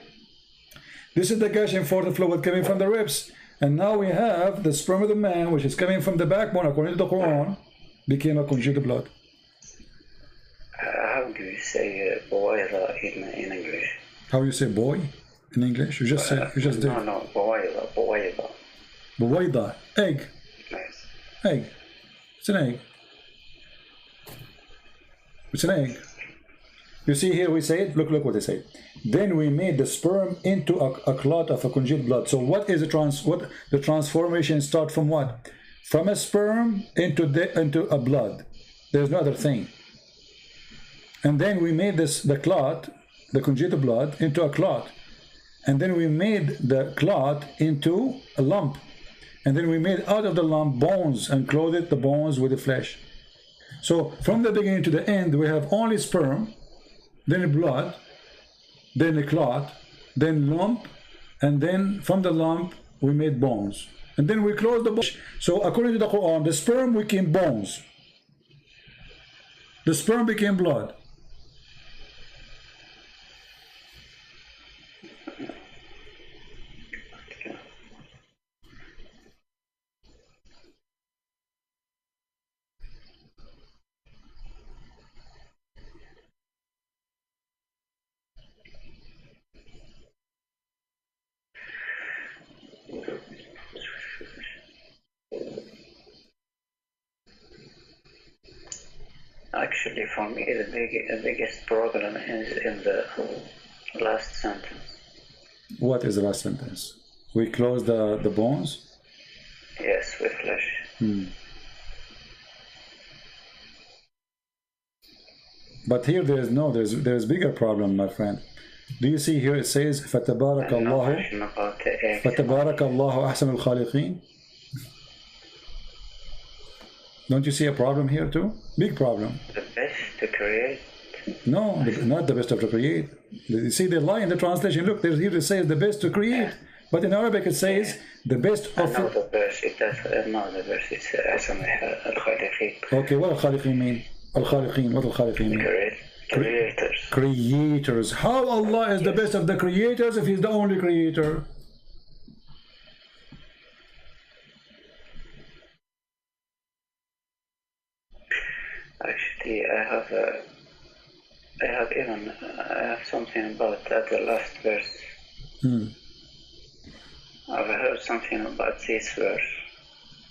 This is the gushing forth fluid coming from the ribs. And now we have the sperm of the man, which is coming from the backbone, according to the Quran, became a congealed blood. How do you say boy in English? How you say boy in English? You just said. You just did. No, boy. Buwaida. Egg. Yes. Egg. It's an egg. It's an egg. You see here we say it. Look what they say. Then we made the sperm into a clot of a congealed blood. So what is the transformation start from what? From a sperm into a blood. There's no other thing. And then we made the clot, the congealed blood, into a clot. And then we made the clot into a lump. And then we made out of the lump bones and clothed the bones with the flesh. So from the beginning to the end, we have only sperm, then blood, then a clot, then lump, and then from the lump we made bones. And then we close the bones. So according to the Quran, the sperm became bones. The sperm became blood. Actually, for me, the biggest problem is in the last sentence. What is the last sentence? We close the bones? Yes, with flesh. But here there's bigger problem, my friend. Do you see here it says فَتَبَارَكَ اللَّهُ أَحْسَنُ الْخَالِقِينَ? Don't you see a problem here too? Big problem. The best to create? No, not the best of to create. You see the lie in the translation. Look, there's here it says the best to create. But in Arabic it says the best of... No, the verse, the verse is أحسن الخالقين. Okay, what al-Khaliqin mean? Al-Khaliqin, what al-Khaliqin mean? Creators. Creators. How Allah is the best of the creators if He's the only creator? Actually, I have something about that, the last verse. I've heard something about this verse.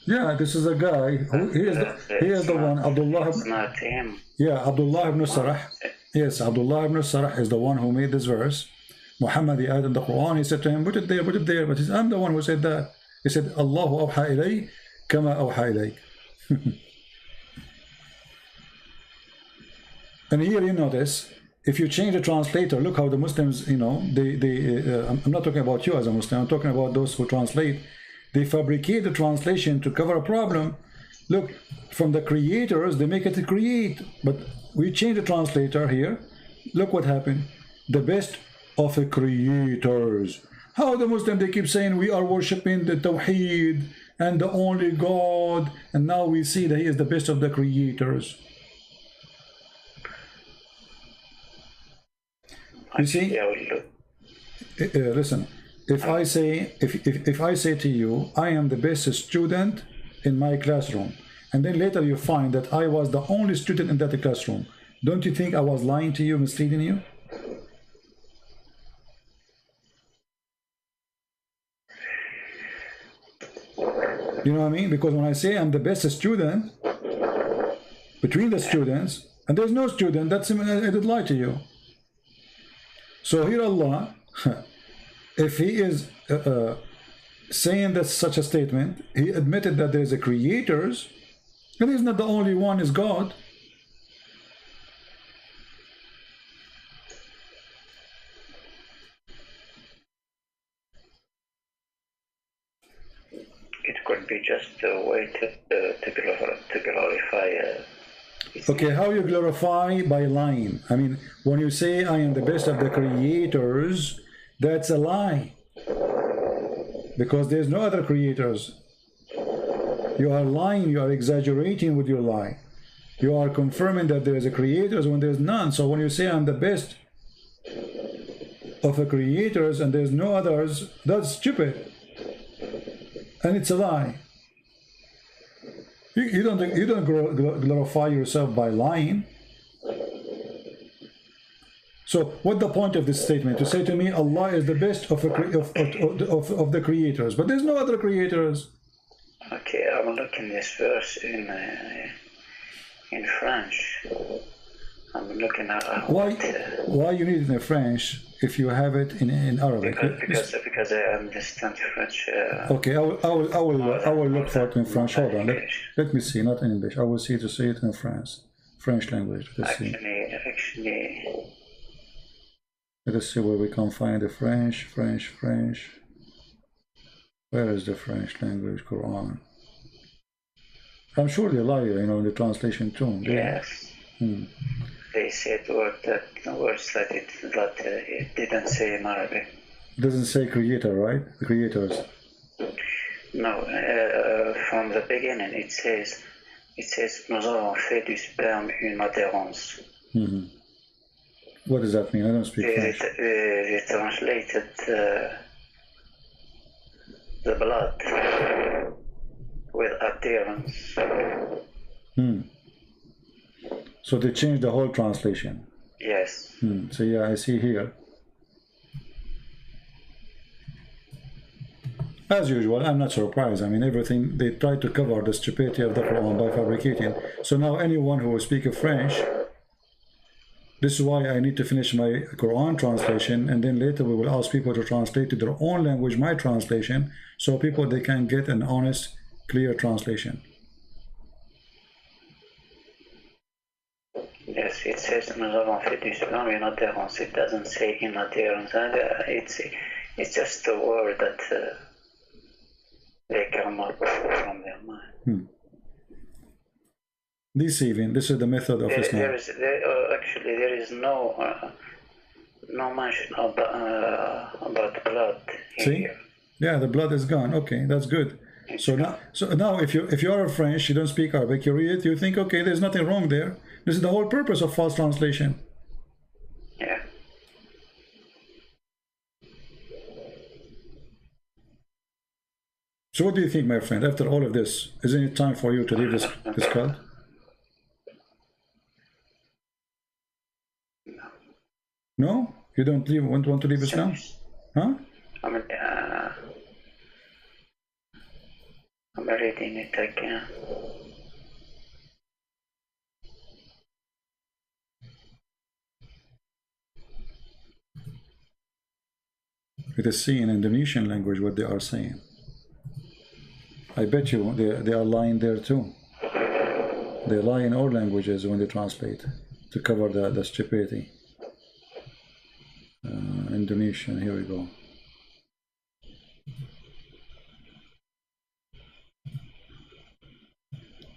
Yeah, this is a guy. He is the one, Abdullah. It's not him. Yeah, Abdullah ibn Sarah. Yes, Abdullah ibn Sarah is the one who made this verse. Muhammad, he added in the Quran, he said to him, put it there, put it there. But I'm the one who said that. He said, Allahu awha ilay kama awha ilayk. And here you notice, if you change the translator, look how the Muslims, you know, I'm not talking about you as a Muslim, I'm talking about those who translate. They fabricate the translation to cover a problem. Look, from the creators, they make it to create. But we change the translator here. Look what happened. The best of the creators. How the Muslim, they keep saying we are worshipping the Tawheed and the only God. And now we see that he is the best of the creators. You see, listen. If I say to you, I am the best student in my classroom, and then later you find that I was the only student in that classroom, don't you think I was lying to you, misleading you? You know what I mean? Because when I say I'm the best student between the students, and there's no student, that's I did lie to you. So here Allah, if he is saying that such a statement, he admitted that there is a creators, and he's not the only one, is God. It could be just a way to glorify. Okay, how you glorify? By lying. I mean, when you say I am the best of the creators, that's a lie. Because there's no other creators. You are lying, you are exaggerating with your lie. You are confirming that there is a creators when there's none. So when you say I'm the best of the creators and there's no others, that's stupid. And it's a lie. You don't glorify yourself by lying. So what's the point of this statement? To say to me Allah is the best of the creators, but there's no other creators. Okay, I will look in this verse in French. I'm looking at why you need it in French if you have it in Arabic? Because I understand French. Okay, I will look for it in French. Hold on, let me see, not in English. I will see to see it in French language. Actually. Let us see where we can find the French. Where is the French language Quran? I'm sure they lie, you know, in the translation too. Yes. They said words that it didn't say in Arabic. It doesn't say creator, right? The creators. No, from the beginning it says nous avons fait du sperme une adhérence. What does that mean? I don't speak French. They translated the blood with adherence. So they changed the whole translation. Yes. So yeah, I see here. As usual, I'm not surprised. I mean, everything, they try to cover the stupidity of the Quran by fabricating. So now anyone who will speak French, this is why I need to finish my Quran translation, and then later we will ask people to translate to their own language, my translation, so people, they can get an honest, clear translation. Yes, it says nous avons fait du sperme une adhérence. It doesn't say in adhérence. It's just a word that they come up from their mind. Deceiving. This is the method of Islam. Actually, there is no mention about blood here. Yeah, the blood is gone. Okay, that's good. So now, if you are a French, you don't speak Arabic, you read it, you think, okay, there's nothing wrong there. This is the whole purpose of false translation. Yeah. So what do you think, my friend? After all of this, isn't it time for you to leave this cult? No? You don't want to leave Islam? Huh? I'm reading it again. It is C in Indonesian language what they are saying. I bet you they are lying there too. They lie in all languages when they translate to cover the stupidity. Indonesian, here we go.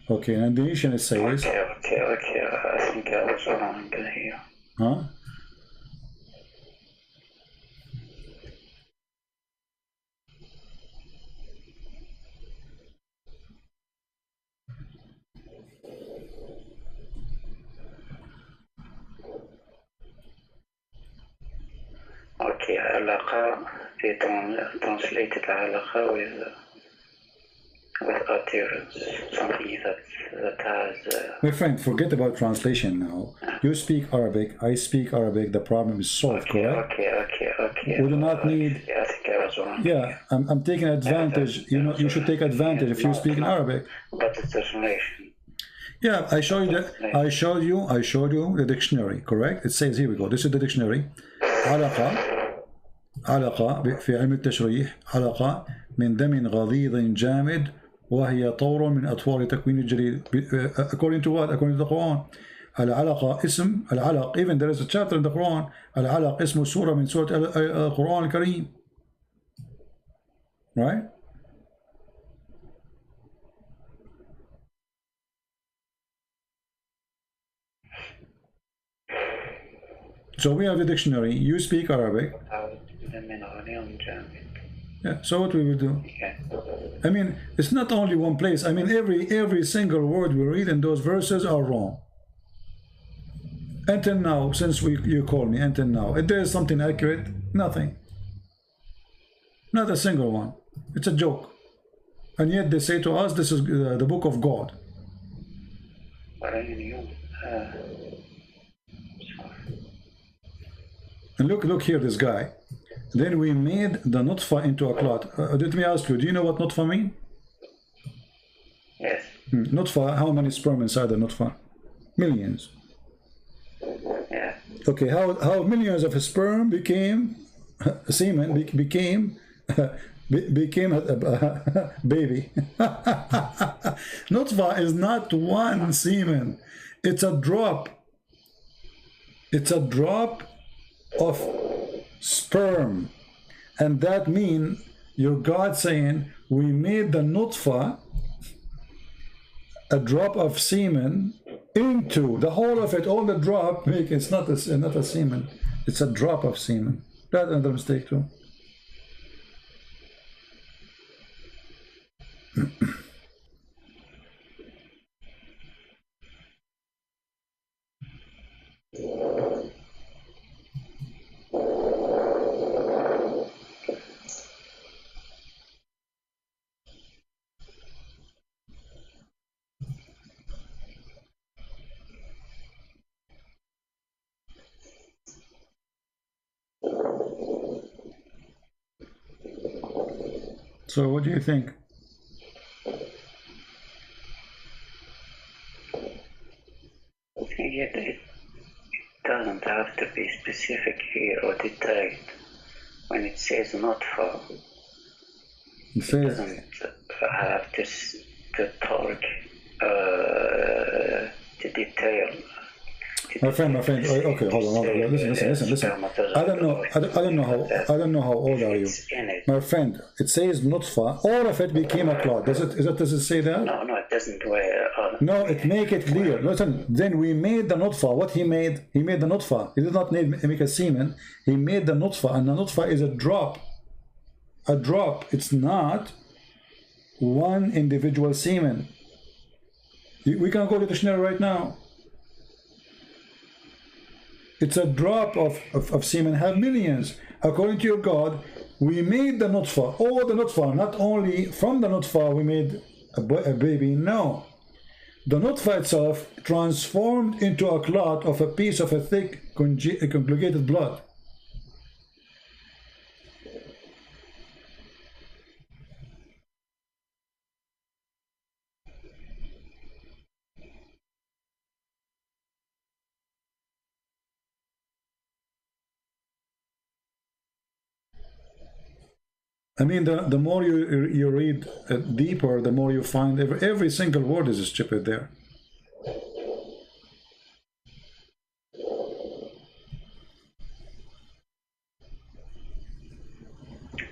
Okay, in Indonesian it says... Okay, I think I was wrong here. Huh? Okay, علاقة, they translated علاقة with utterance, something that has... My friend, forget about translation now. You speak Arabic, I speak Arabic, the problem is solved, correct? Okay. We do not need... I think I was wrong. Yeah, I'm taking advantage. You know, you should take advantage if you speak in Arabic. But the translation. Yeah, I showed you the dictionary, correct? It says, here we go, this is the dictionary. علاقة في علم التشريح علاقة من دم غليظ جامد وهي طور من أطوار تكوين الجليد. According to what? According to the Quran. العلقة اسم العلق, even there is a chapter in the Quran, العلق اسم سورة من سورة القرآن الكريم. Right? So we have the dictionary, you speak Arabic. Yeah, so what we will do? I mean, it's not only one place. I mean, every single word we read in those verses are wrong. Until now, since you call me, until now, if there is something accurate, nothing. Not a single one. It's a joke. And yet they say to us, this is the book of God. And look here, this guy. Then we made the nutfa into a clot. Let me ask you, do you know what nutfa mean? Yes. Nutfa, how many sperm inside the nutfa? Millions. Yeah. Okay, how millions of sperm became semen, became a baby. Nutfa is not one semen. It's a drop. It's a drop of sperm, and that means your God saying we made the nutfa, a drop of semen, into the whole of it, all the drop, it's not a semen, it's a drop of semen. That's another mistake too. So what do you think? It doesn't have to be specific here or detailed. When it says not for, it doesn't have to talk to detail. My friend, okay, hold on. Listen. I don't know how old are you, my friend. It says nutfa. All of it became a clot. Does it say that? No, it doesn't. No, it make it clear. Listen. Then we made the nutfa. What he made? He made the nutfa. He did not make a semen. He made the nutfa, and the nutfa is a drop. A drop. It's not one individual semen. We can go to the dictionary right now. It's a drop of semen, have millions. According to your God, we made the nutfa, all the nutfa, not only from the nutfa we made a baby, no. The nutfa itself transformed into a clot of a piece of a thick, conjugated blood. I mean, the more you read deeper, the more you find every single word is stupid there.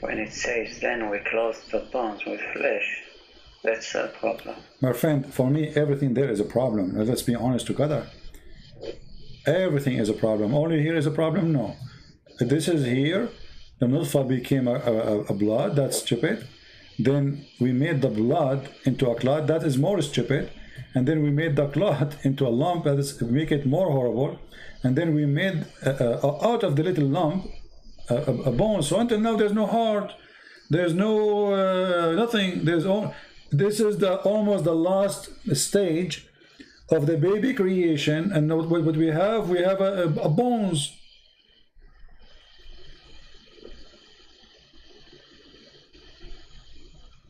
When it says, then we clothe the bones with flesh, that's a problem. My friend, for me, everything there is a problem. Let's be honest together. Everything is a problem. Only here is a problem? No. This is here. The nutfa became a blood. That's stupid. Then we made the blood into a clot. That is more stupid. And then we made the clot into a lump. That is make it more horrible. And then we made out of the little lump a bone. So until now there's no heart. There's no nothing. This is almost the last stage of the baby creation. And what we have a bones.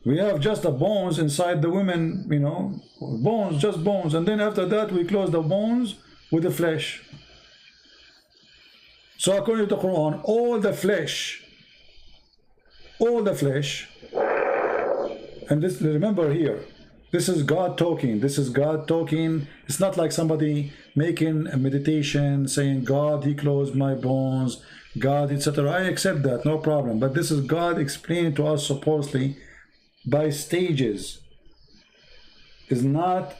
We have just the bones inside the women, you know, bones, just bones. And then after that, we close the bones with the flesh. So according to the Quran, all the flesh, and this, remember here, this is God talking. This is God talking. It's not like somebody making a meditation, saying, God, he closed my bones, God, etc. I accept that, no problem. But this is God explaining to us supposedly by stages. Is not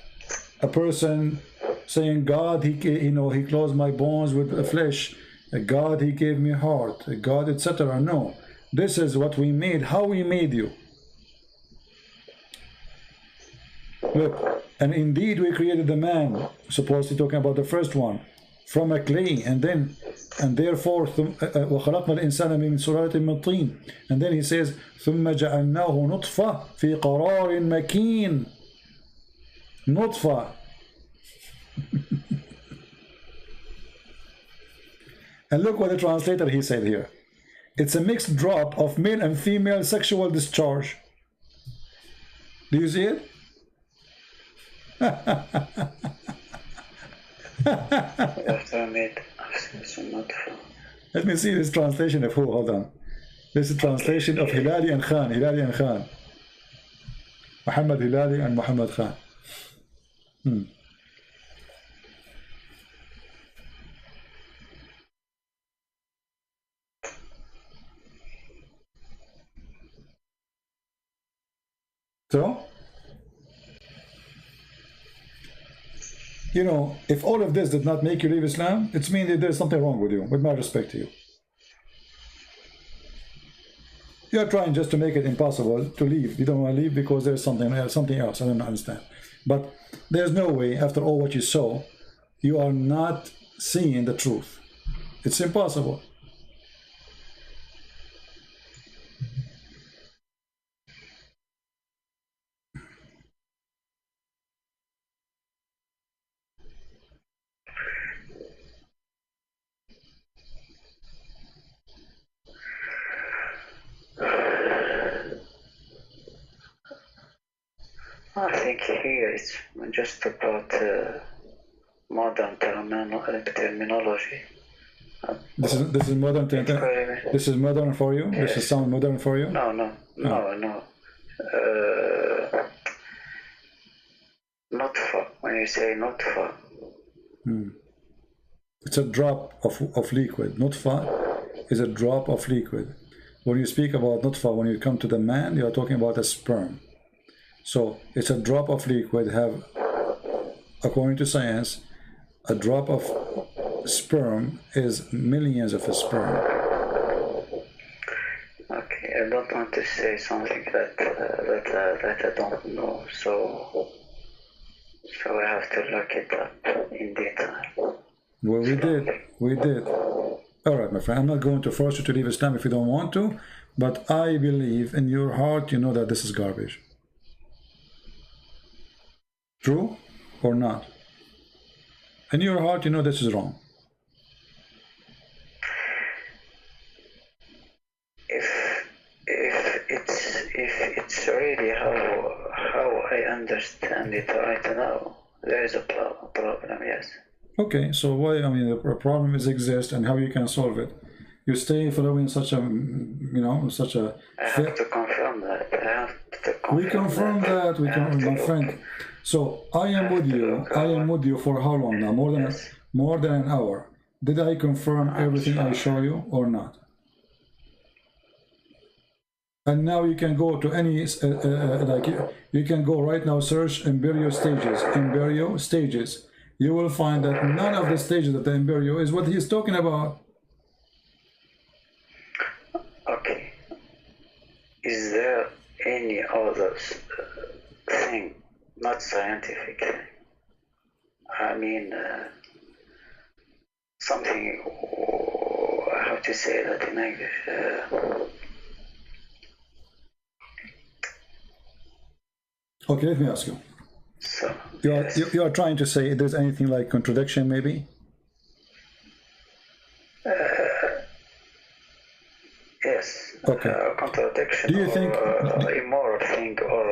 a person saying, God, he closed my bones with the flesh, God, he gave me heart, God, etc. No, this is what we made, how we made you. Look, and indeed we created the man, supposedly talking about the first one, from a clay, and therefore وَخَلَقْنَا الْإِنسَانَ مِنْ سُلَالَةٍ مِنْ طِينٍ, and then he says ثُمَّ جَعَلْنَاهُ نُطْفَةً فِي قَرَارٍ مَكِينٍ. Nutfa. And look what the translator he said here. It's a mixed drop of male and female sexual discharge. Do you see it? Let me see this translation of who. Hold on. This is translation of Hilali and Khan. Muhammad Hilali and Muhammad Khan. So, you know, if all of this did not make you leave Islam, it means that there's something wrong with you, with my respect to you. You're trying just to make it impossible to leave. You don't want to leave because there's something else. I don't understand. But there's no way, after all what you saw, you are not seeing the truth. It's impossible. I think here it's just about modern terminology. This is modern. This is modern for you. Yes. This is sound modern for you. No. Nutfa. When you say nutfa, it's a drop of liquid. Nutfa is a drop of liquid. When you speak about nutfa, when you come to the man, you are talking about a sperm. So it's a drop of liquid. Have, according to science, a drop of sperm is millions of sperm. Okay, I don't want to say something that I don't know, so I have to look it up in detail. Well, we did. All right, my friend, I'm not going to force you to leave Islam if you don't want to, but I believe in your heart you know that this is garbage. True or not? In your heart you know this is wrong. If it's really how I understand it right now, there is a problem, yes. Okay, so why, I mean, the problem exists and how you can solve it. You stay following such a, you know, such a. I have to confirm that. I have to confirm We confirm that. We confirm, my friend. So I am with you. I am with you for how long now? More than an hour. Did I confirm everything I show you or not? And now you can go to any like you can go right now, search embryo stages. Embryo stages. You will find that none of the stages of the embryo is what he's talking about. Okay. Is there any other thing, not scientific thing? I mean, something, how to say that in English? Okay, let me ask you. So, You are trying to say if there's anything like contradiction, maybe? yes. Okay. Contradiction. Do you think immoral thing, or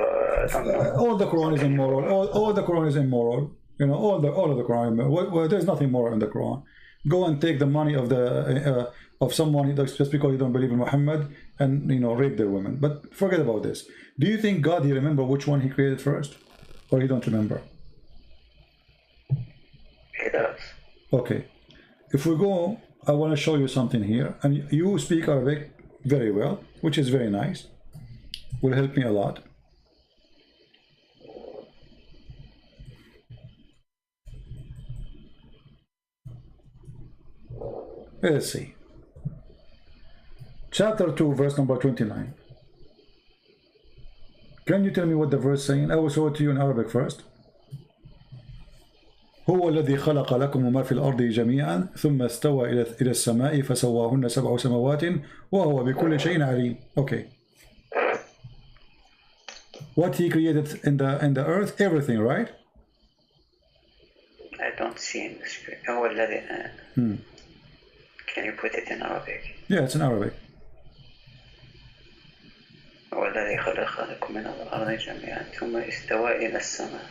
I don't know. all the Quran is immoral? All the Quran is immoral. You know, all of the Quran. Well, there's nothing moral in the Quran. Go and take the money of the of someone just because you don't believe in Muhammad, and you know, rape their women. But forget about this. Do you think God, he remember which one he created first, or he don't remember? He does. Okay. If we go, I want to show you something here, and you speak Arabic very well, which is very nice. Will help me a lot. Let's see. Chapter 2, verse number 29. Can you tell me what the verse is saying? I will show it to you in Arabic first. هو الذي خلق لكم ما في الأرض جميعا ثم استوى إلى السماء فسواهن سبع سماوات وهو بكل شيء عليم. Okay. What he created in the earth, everything, right? I don't see in the screen. هو الذي. Can you put it in Arabic? Yeah, it's in Arabic. هو الذي خلق لكم من الأرض جميعا ثم استوى إلى السماء.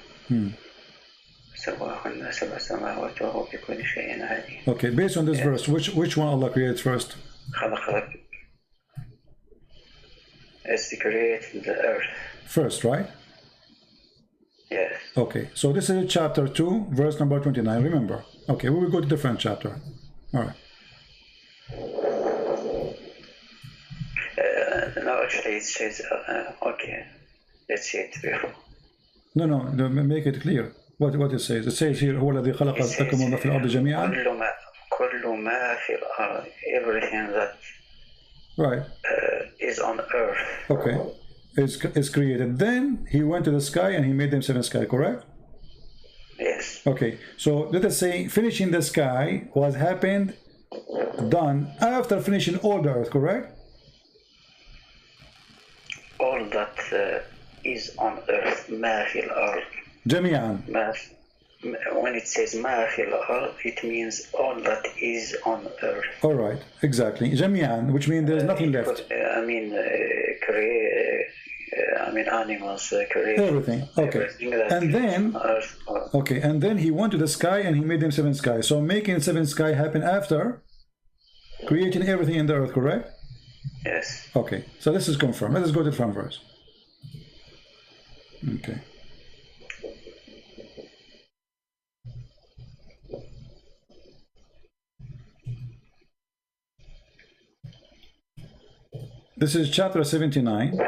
سواهن سبع سماوات وهو بكل شيء عليم. Okay, based on this verse, which one Allah created first? خلق لك. Is to create the earth. First, right? Yes. Okay, so this is chapter 2, verse number 29. Remember. Okay, we will go to different chapter. All right. No, actually, it says, okay, let's see it before. No, make it clear. What it says. It says here, هو الذي خلق لكم ما في الأرض جميعا. كل ما في الأرض, everything that right is on earth. Okay, is created. Then he went to the sky and he made them seven sky. Correct? Yes. Okay, so let us say finishing the sky was happened, done after finishing all the earth. Correct? All that is on earth, ما في الأرض. جميعا. When it says ما في الأرض, it means all that is on earth. All right, exactly. جميعا, which means there's nothing left. I mean, animals, create everything. Okay, and then okay, and then he went to the sky and he made them seven skies. So making seven sky happen after creating everything in the earth. Correct? Yes. Okay, so this is confirmed. Let us go to the front verse. Okay. This is chapter 79,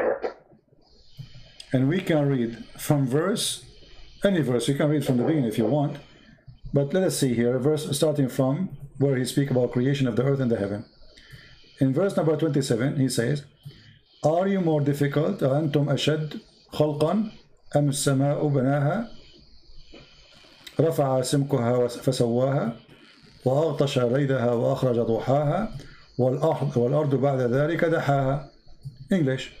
and we can read from verse, any verse. You can read from the beginning if you want, but let us see here a verse starting from where he speaks about creation of the earth and the heaven. In verse number 27, he says, "Are you more difficult? أنتم أشد خلقا أم السماء بناها رفع سمكها فسواها وأغطش ليلها وأخرج ضحاها والأرض بعد ذلك دحاها." English.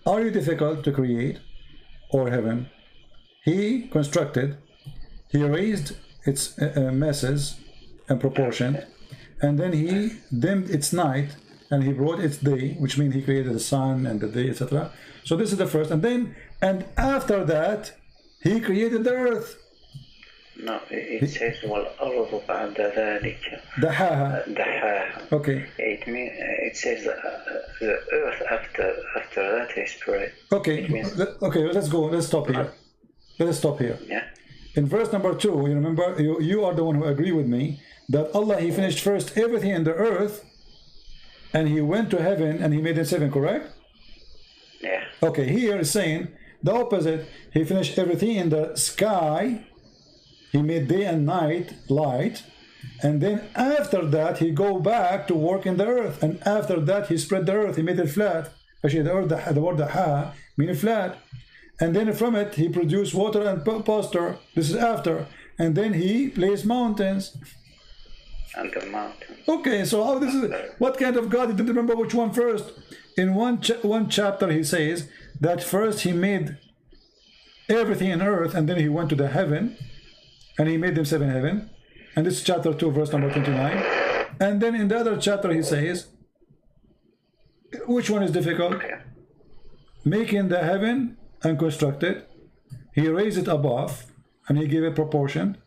Are you difficult to create, or heaven? He constructed, he raised its masses and proportion, and then he dimmed its night, and he brought its day, which means he created the sun and the day, etc. So this is the first, and after that, he created the earth. No, it says وَالْأَرْضُ بَعْدَ ذَلِكَ دحاها. دَحَاهَا. Okay. It says the earth after that is spread. Okay. Okay. Let's go. Let's stop here. Let's stop here. Yeah. In verse number 2, you remember, you are the one who agree with me that Allah, He finished first everything in the earth, and He went to heaven and He made it 7, correct? Yeah. Okay, here is saying the opposite. He finished everything in the sky. He made day and night light, and then after that He go back to work in the earth, and after that He spread the earth. He made it flat. Actually, the word ha means flat. And then from it He produced water and pasture. This is after. And then He placed mountains. And the mountain. Okay, so how this is? What kind of God? You didn't remember which one first. In one chapter He says that first He made everything in earth, and then He went to the heaven, and He made them 7 heaven. And this is chapter 2, verse number 29. And then in the other chapter He says, which one is difficult? Okay. Making the heaven and construct it. He raised it above, and He gave it proportion,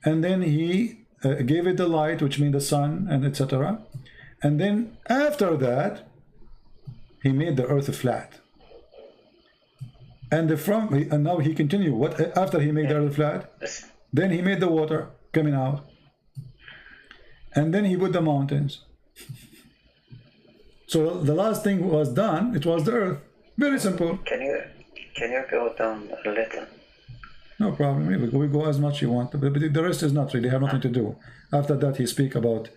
and then He gave it the light, which means the sun, and etc. And then after that He made the earth flat. And now He continued. What after He made the earth flat? Then He made the water coming out, and then He put the mountains. So the last thing was done. It was the earth. Very simple. Can you go down a little? No problem. We go as much you want, but the rest is not really. Have nothing to do. After that, He speak about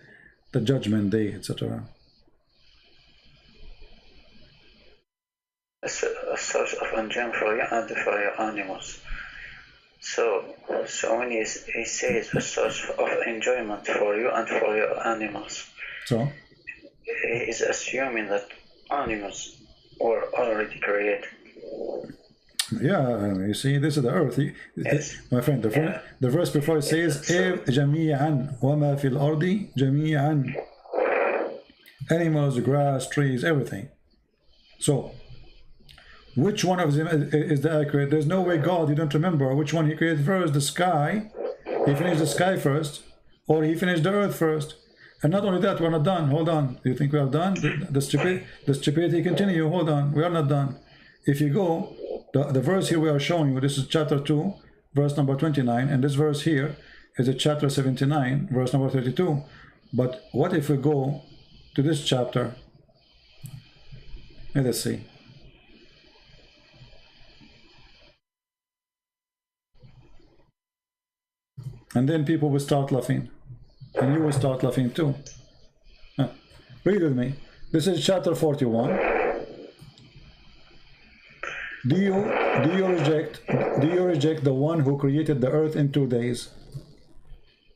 the judgment day, etc. A source of enjoyment for you and for your animals. So when he says a source of enjoyment for you and for your animals, so he is assuming that animals were already created. Yeah, you see, this is the earth. Yes. My friend, the verse before it says, جَمِيعًا وَمَا فِي الْأَرْضِ جَمِيعًا. Animals, grass, trees, everything. So, which one of them is the accurate? There's no way God, you don't remember which one He created first, the sky. He finished the sky first, or He finished the earth first. And not only that, we're not done. Hold on. You think we are done? The stupidity continue. Hold on. We are not done. If you go, the verse here we are showing you, this is chapter 2, verse number 29, and this verse here is a chapter 79, verse number 32. But what if we go to this chapter? Let us see. And then people will start laughing. And you will start laughing too. Read with me. This is chapter 41. Do you reject the one who created the earth in 2 days?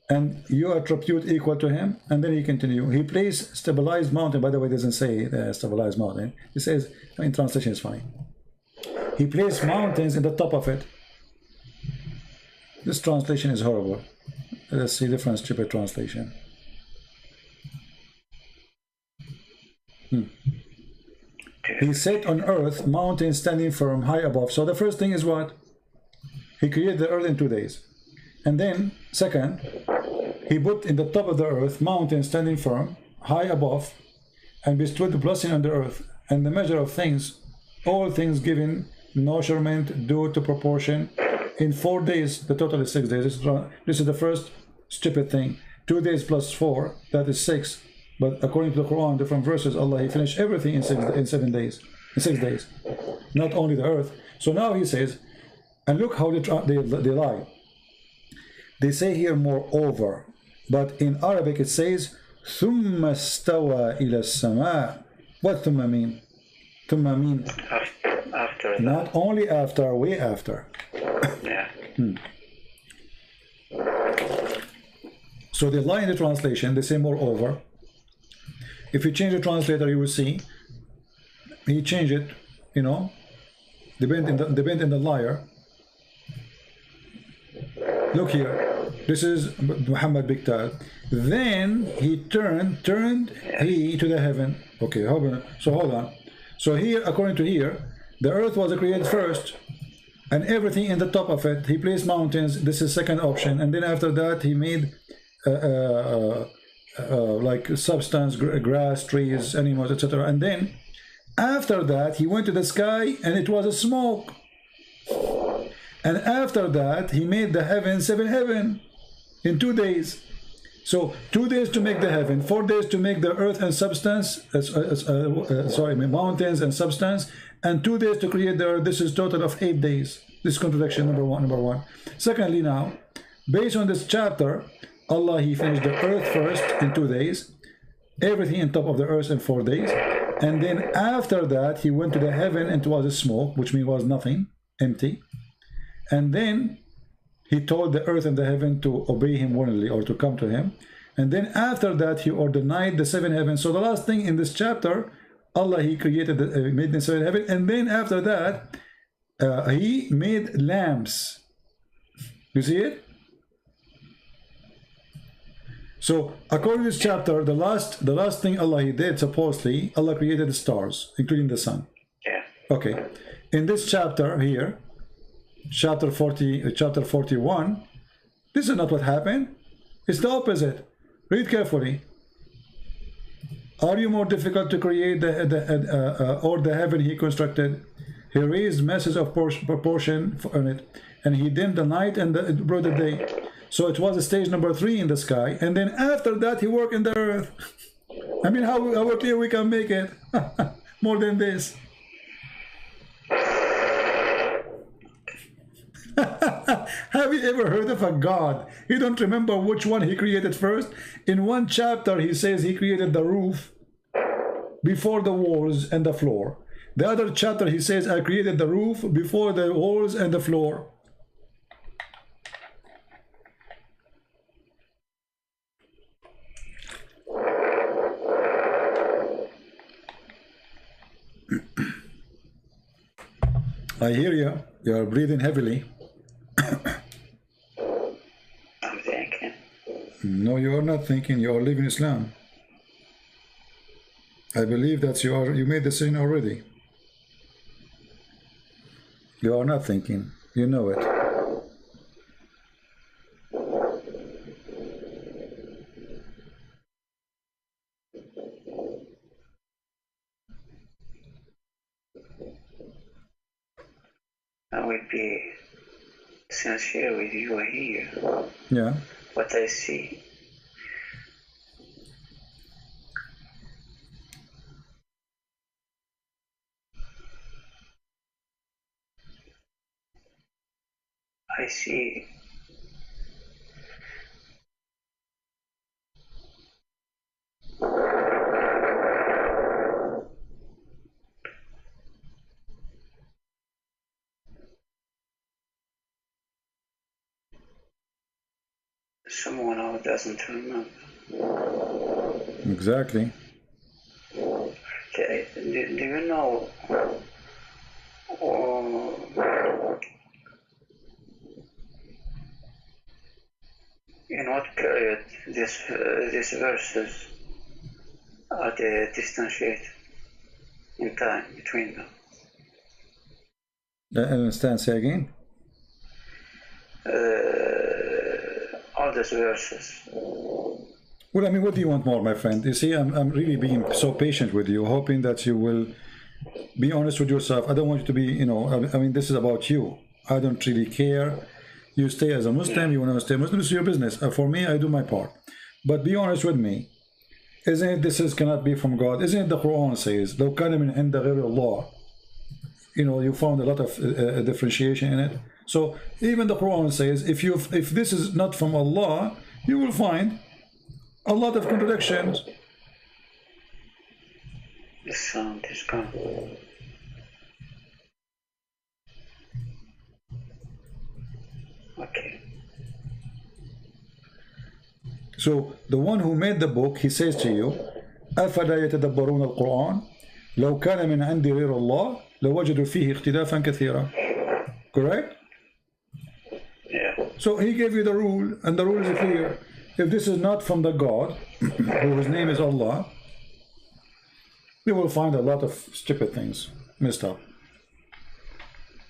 And you attribute equal to Him? And then He continue. He placed stabilized mountain. By the way, it doesn't say stabilized mountain. It says, in translation is funny. He placed mountains in the top of it. This translation is horrible. Let's see different stupid translation. He set on earth mountains standing firm high above. So the first thing is what? He created the earth in 2 days. And then, second, He put in the top of the earth mountains standing firm high above, and bestowed the blessing on the earth, and the measure of things, all things given, measurement due to proportion, in 4 days. The total is 6 days. This is the first stupid thing. 2 days plus 4, that is 6. But according to the Quran, different verses, Allah, He finished everything in 7 days. In 6 days. Not only the earth. So now He says, and look how they lie. They say here moreover, but in Arabic it says ثُمَّ اسْتَوَى إِلَى السَّمَاءِ. What ثُمَّ mean? ثُمَّ mean After that. not only after, way after. Yeah. So they lie in the translation. They say moreover. If you change the translator, you will see he changed it, you know, depend in the liar. Look here, this is Muhammad Biktal. Then he turned he to the heaven. Okay, so hold on. So here, according to here, the earth was created first, and everything in the top of it. He placed mountains. This is second option. And then after that, he made like substance, grass, trees, animals, etc. And then after that, he went to the sky, and it was a smoke. And after that, he made the heaven, 7 heaven in 2 days. So 2 days to make the heaven, 4 days to make the earth and substance, mountains and substance, and 2 days to create the earth. This is total of 8 days. This is contradiction number one. Secondly, now, based on this chapter, Allah, he finished the earth first in 2 days, everything on top of the earth in 4 days, and then after that, he went to the heaven, and it was a smoke, which means was nothing, empty. And then he told the earth and the heaven to obey him willingly, or to come to him. And then after that, he ordered the 7 heavens. So the last thing in this chapter, Allah, he created made the 7 heaven, and then after that, he made lamps. You see it? So according to this chapter, the last thing Allah he did, supposedly, Allah created the stars, including the sun. Yeah. Okay. In this chapter here, chapter 41, this is not what happened. It's the opposite. Read carefully. Are you more difficult to create or the heaven he constructed? He raised masses of proportion on it, and he dimmed the night and brought the day. So it was stage number 3 in the sky, and then after that he worked in the earth. I mean, how clear we can make it? More than this. Have you ever heard of a God? You don't remember which one he created first? In one chapter he says he created the roof before the walls and the floor. The other chapter he says I created the roof before the walls and the floor. I hear you. You are breathing heavily. I'm thinking. No, you are not thinking. You are living Islam. I believe that you made the sin already. You are not thinking. You know it. I will be sincere with you here. Yeah. What I see. I see someone who doesn't remember. Exactly. Okay, do you know in what period these verses are they distanciated in time between them? I understand. Say again. All these verses. Well, I mean, what do you want more, my friend? You see, I'm really being so patient with you, hoping that you will be honest with yourself. I don't want you to be, you know, I mean, this is about you. I don't really care. You stay as a Muslim, you want to stay Muslim, it's your business. For me, I do my part. But be honest with me. Isn't it this cannot be from God? Isn't it the Quran says, لو كان من عند غير الله? You know, you found a lot of differentiation in it. So even the Quran says, if this is not from Allah, you will find a lot of contradictions. The sound is gone. Okay. So the one who made the book, he says to you, أفلا يتدبرون القرآن لو كان من عند غير الله لوجدوا فيه اختلافا كثيرا. Correct? Yeah. So he gave you the rule, and the rule is clear. If this is not from the God, whose name is Allah, you will find a lot of stupid things messed up.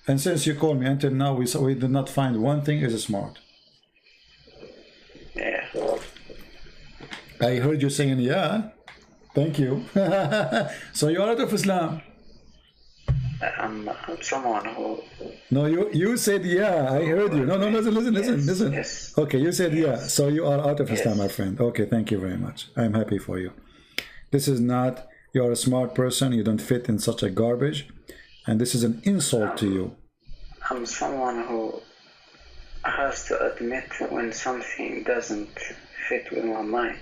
And since you called me, until now we did not find one thing is smart. Yeah. I heard you saying, yeah. Thank you. So you are out of Islam. I'm someone who... No, you said yeah. I heard you. No, listen. Yes. Okay, you said yeah. So you are out of Islam, my Yes. friend. Okay, thank you very much. I'm happy for you. This is not... You are a smart person. You don't fit in such a garbage. And this is an insult to you. I'm someone who has to admit when something doesn't fit with my mind.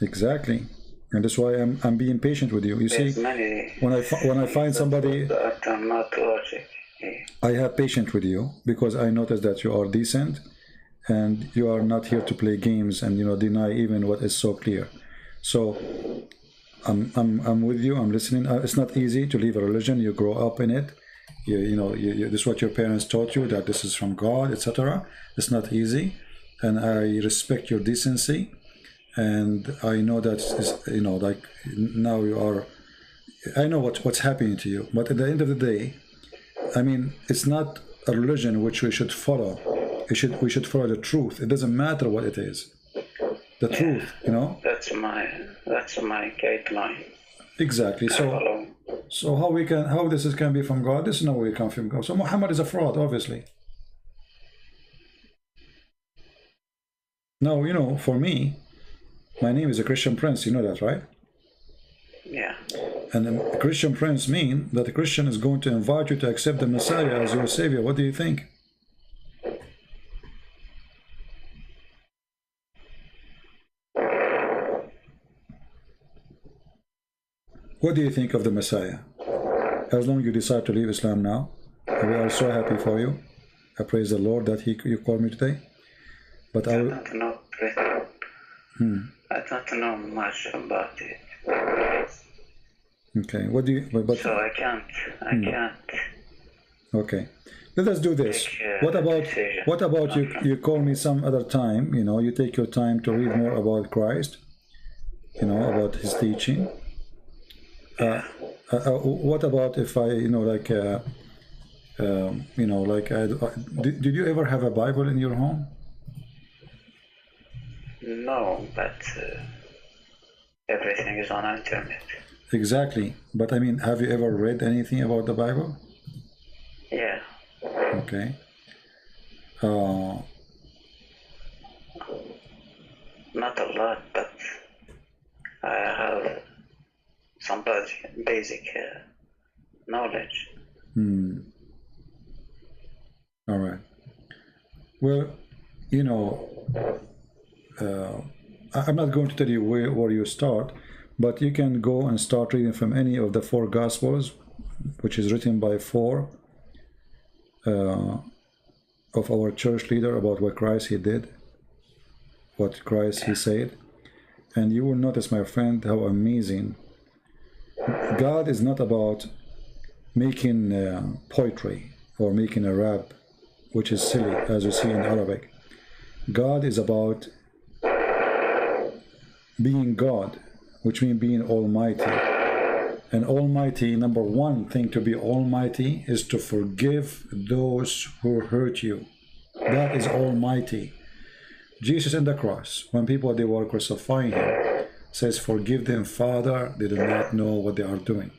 Exactly. And that's why I'm being patient with you. You There's see, many when I find somebody... that are not logic. Yeah. I have patience with you because I notice that you are decent and you are not here to play games and deny even what is so clear. So I'm with you. I'm listening. It's not easy to leave a religion. You grow up in it. This is what your parents taught you, that this is from God, etc. It's not easy, and I respect your decency. And I know that like now you are. I know what's happening to you, but at the end of the day, I mean, it's not a religion which we should follow. We should follow the truth. It doesn't matter what it is. The truth, That's my guideline. Exactly. So how this can be from God? This is no way it comes from God. So Muhammad is a fraud, obviously. Now, for me, my name is a Christian prince. You know that, right? Yeah. And a Christian prince means that a Christian is going to invite you to accept the Messiah as your savior. What do you think? What do you think of the Messiah? As long as you decide to leave Islam now, we are so happy for you. I praise the Lord that you called me today. But I don't know. I don't know much about it. Okay. What do you? But so I can't. Okay. Let us do this. What about you? You call me some other time. You take your time to read more about Christ. About His teaching. What about if I, did you ever have a Bible in your home? No, but everything is on internet. Exactly. But I mean, have you ever read anything about the Bible? Yeah. Okay. Not a lot, but I have some basic knowledge. All right. Well, I'm not going to tell you where you start, but you can go and start reading from any of the 4 Gospels, which is written by 4 of our church leader about what Christ He did, what Christ He said, and you will notice, my friend, how amazing. God is not about making poetry or making a rap, which is silly, as you see in Arabic. God is about being God, which means being almighty. And almighty, number one thing to be almighty is to forgive those who hurt you. That is almighty. Jesus in the cross, when people they were crucifying Him, says, "Forgive them, Father, they do not know what they are doing."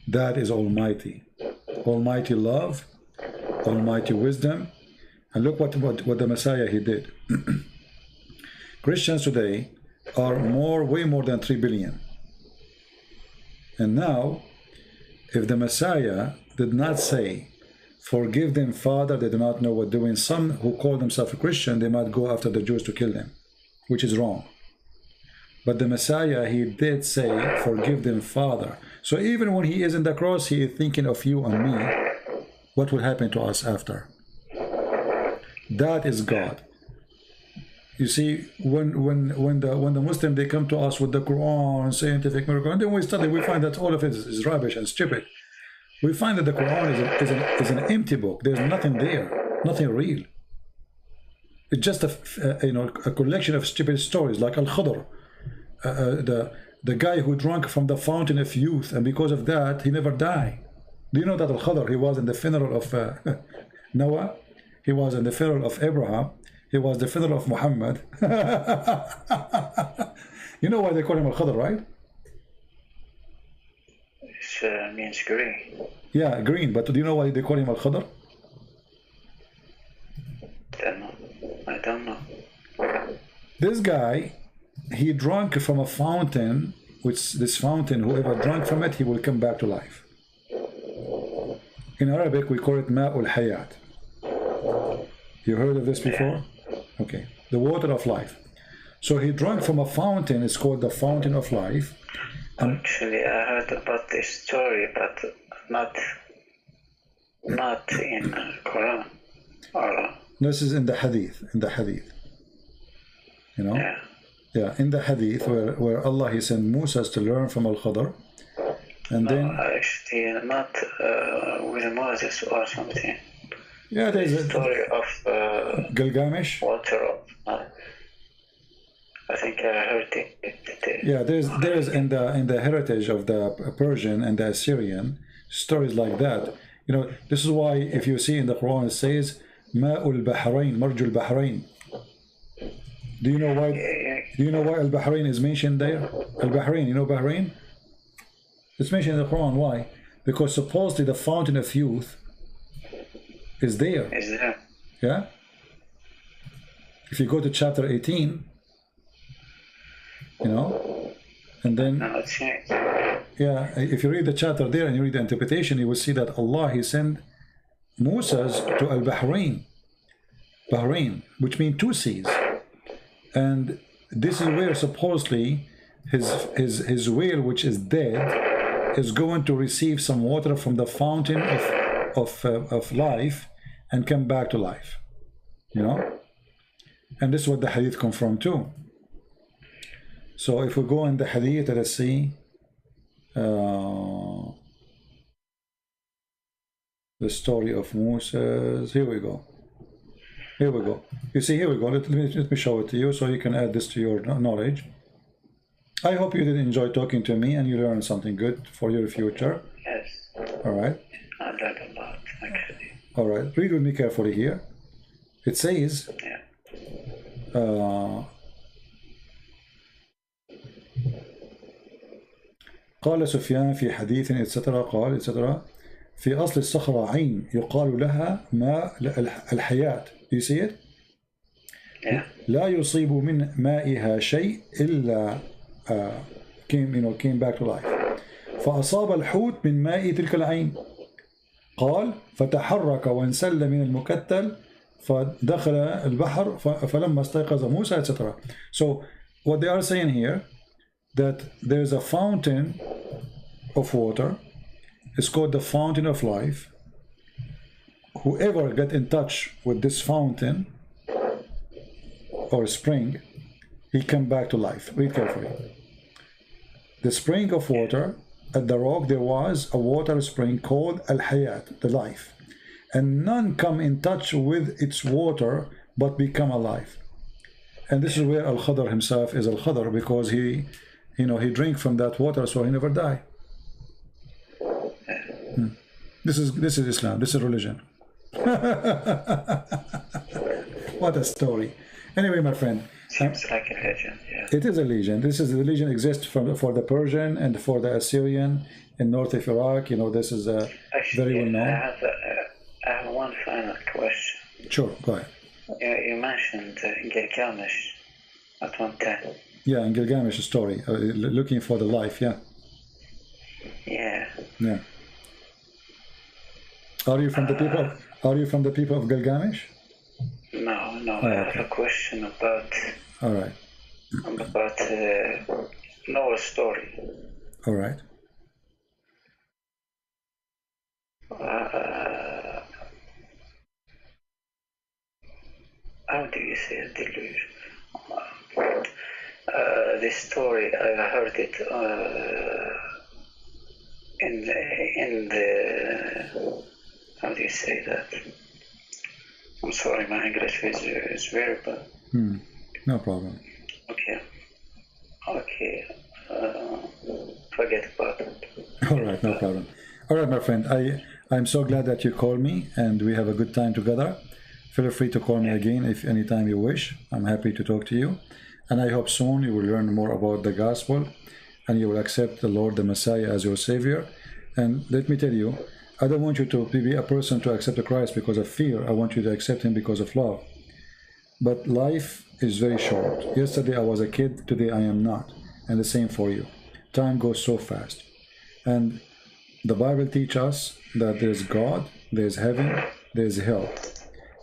That is almighty. Almighty love, almighty wisdom. And look what the Messiah He did. Christians today are way more than 3 billion. And now, if the Messiah did not say, "Forgive them, Father, they do not know what they're doing," some who call themselves a Christian, they might go after the Jews to kill them, which is wrong. But the Messiah, He did say, "Forgive them, Father." So even when He is in the cross, He is thinking of you and me. What will happen to us after? That is God. You see, when the Muslim, they come to us with the Quran, scientific miracle, and then we study, we find that all of it is rubbish and stupid. We find that the Quran is an empty book. There's nothing there, nothing real. It's just a collection of stupid stories, like Al-Khadr, the guy who drank from the fountain of youth, and because of that, he never died. Do you know that Al-Khadr, he was in the funeral of Noah? He was in the funeral of Abraham. He was the funeral of Muhammad. You know why they call him Al-Khadr, right? It means green. Yeah, green. But do you know why they call him Al-Khadr? I don't know. This guy, he drank from a fountain, which this fountain, whoever drank from it, he will come back to life. In Arabic, we call it Ma'ul Hayat. You heard of this before? Okay. The water of life. So he drank from a fountain, it's called the fountain of life. Actually, I heard about this story, but not in Quran. Or, this is in the Hadith, You know? yeah. Yeah, in the Hadith, where Allah, he sent Musa to learn from Al-Khadr. And No, then... actually, not with Moses or something. Yeah, there's a story of Gilgamesh. water of... I think I heard it. Yeah, there's in the heritage of the Persian and the Assyrian stories like that. You know, this is why if you see in the Quran it says Ma'ul Bahrain, Marjul Bahrain. Do you know why? Do you know why Al Bahrain is mentioned there? Al Bahrain, you know Bahrain? It's mentioned in the Quran. Why? Because supposedly the fountain of youth is there. Is there? Yeah. If you go to chapter 18. You know, and then yeah, if you read the chapter there and you read the interpretation, you will see that Allah, he sent Musa to Al-Bahrain, which means two seas, and this is where supposedly his whale, which is dead, is going to receive some water from the fountain of life and come back to life. You know, and this is what the hadith come from too. So if we go in the hadith, let's see the story of Moses. Here we go. You see, here we go. Let me show it to you so you can add this to your knowledge. I hope you did enjoy talking to me and you learned something good for your future. Yes. All right. I learned a lot, actually. All right. Read with me carefully here. It says, قال سفيان في حديث etc. قال etc. في أصل الصخرة عين يقال لها ماء الحياة. Do you see it? Yeah. لا يصيب من مائها شيء إلا came back to life. فأصاب الحوت من ماء تلك العين. قال فتحرك وانسل من المكتل فدخل البحر فلما استيقظ موسى etc. So what they are saying here, that there is a fountain of water. It's called the fountain of life. Whoever get in touch with this fountain or spring, he come back to life. Read carefully. The spring of water, at the rock there was a water spring called Al-Hayat, the life. And none come in touch with its water but become alive. And this is where Al-Khadr himself is Al-Khadr, because he drink from that water, so he never die. This is Islam. This is religion. What a story. Anyway, my friend. Seems like a legend, yeah. It is a legend. This is the legend exists for the Persian and for the Assyrian in north of Iraq. You know, this is very well known. I have one final question. Sure, go ahead. You mentioned Gilgamesh at one time. Yeah, in Gilgamesh story, looking for the life. Yeah. Yeah. Yeah. Are you from the people? Are you from the people of Gilgamesh? No. Oh, I have a question about. All right. About Noah's story. All right. How do you say it? Delusion. This story, I heard it in the how do you say that? I'm sorry, my English is very bad. No problem. Okay. Forget about it. All right, no problem. All right, my friend. I'm so glad that you called me and we have a good time together. Feel free to call me again if anytime you wish. I'm happy to talk to you. And I hope soon you will learn more about the gospel and you will accept the Lord, the Messiah, as your Savior. And let me tell you, I don't want you to be a person to accept Christ because of fear. I want you to accept Him because of love. But life is very short. Yesterday I was a kid, today I am not. And the same for you. Time goes so fast. And the Bible teaches us that there's God, there's heaven, there's hell.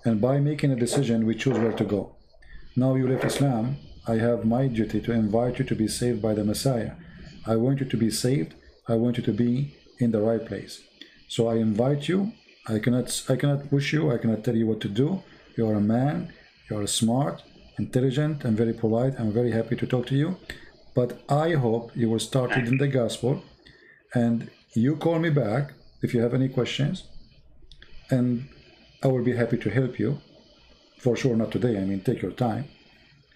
And by making a decision, we choose where to go. Now you left Islam, I have my duty to invite you to be saved by the Messiah. I want you to be saved. I want you to be in the right place. So I invite you. I cannot push you. I cannot tell you what to do. You are a man. You are smart, intelligent, and very polite. I'm very happy to talk to you. But I hope you will start reading the gospel. And you call me back if you have any questions. And I will be happy to help you. For sure, not today. I mean, take your time.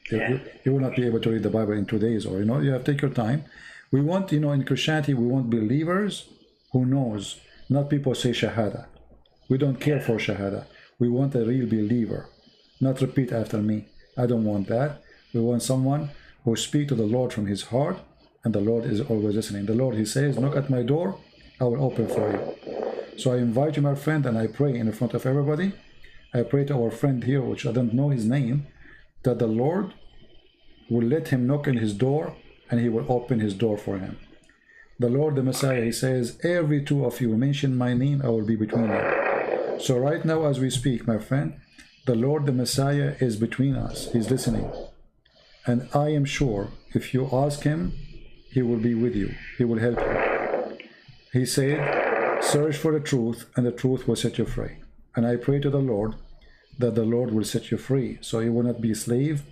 You will not be able to read the Bible in 2 days, or you have to take your time. We want, in Christianity, we want believers who knows, not people say Shahada. We don't care for Shahada. We want a real believer, not repeat after me. I don't want that. We want someone who speaks to the Lord from his heart, and the Lord is always listening. The Lord, He says, knock at my door, I will open for you. So I invite you, my friend, and I pray in front of everybody. I pray to our friend here, which I don't know his name, that the Lord will let him knock on his door and He will open his door for him. The Lord, the Messiah, He says, every two of you mention my name, I will be between you. So right now as we speak, my friend, the Lord, the Messiah is between us. He's listening. And I am sure if you ask Him, He will be with you. He will help you. He said, search for the truth and the truth will set you free. And I pray to the Lord that the Lord will set you free. So you will not be a slave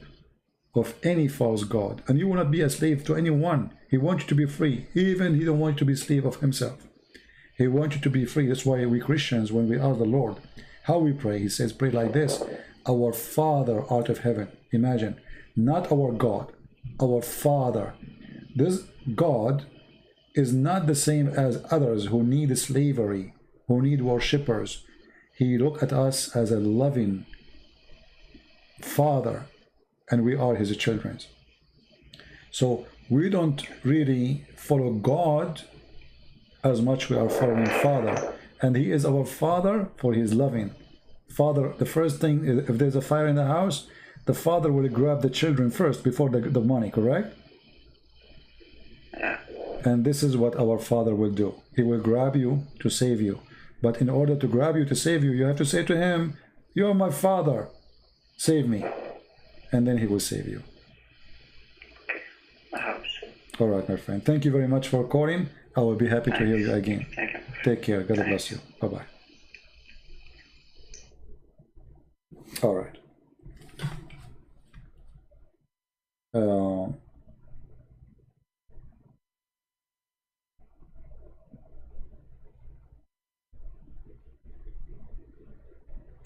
of any false god. And you will not be a slave to anyone. He wants you to be free. Even He don't want you to be a slave of Himself. He wants you to be free. That's why we Christians, when we ask the Lord, how we pray, He says, pray like this. Our Father art of heaven. Imagine, not our God, our Father. This God is not the same as others who need slavery, who need worshippers. He looks at us as a loving Father, and we are His children. So we don't really follow God as much we are following Father. And He is our Father, for He is loving. Father, the first thing, if there's a fire in the house, the father will grab the children first before the money, correct? Yeah. And this is what our Father will do. He will grab you to save you. But in order to grab you to save you, you have to say to Him, you are my Father, save me. And then He will save you. I hope so. All right, my friend. Thank you very much for calling. I will be happy to hear you again. Thank you. Take care. God bless you. Bye-bye. All right.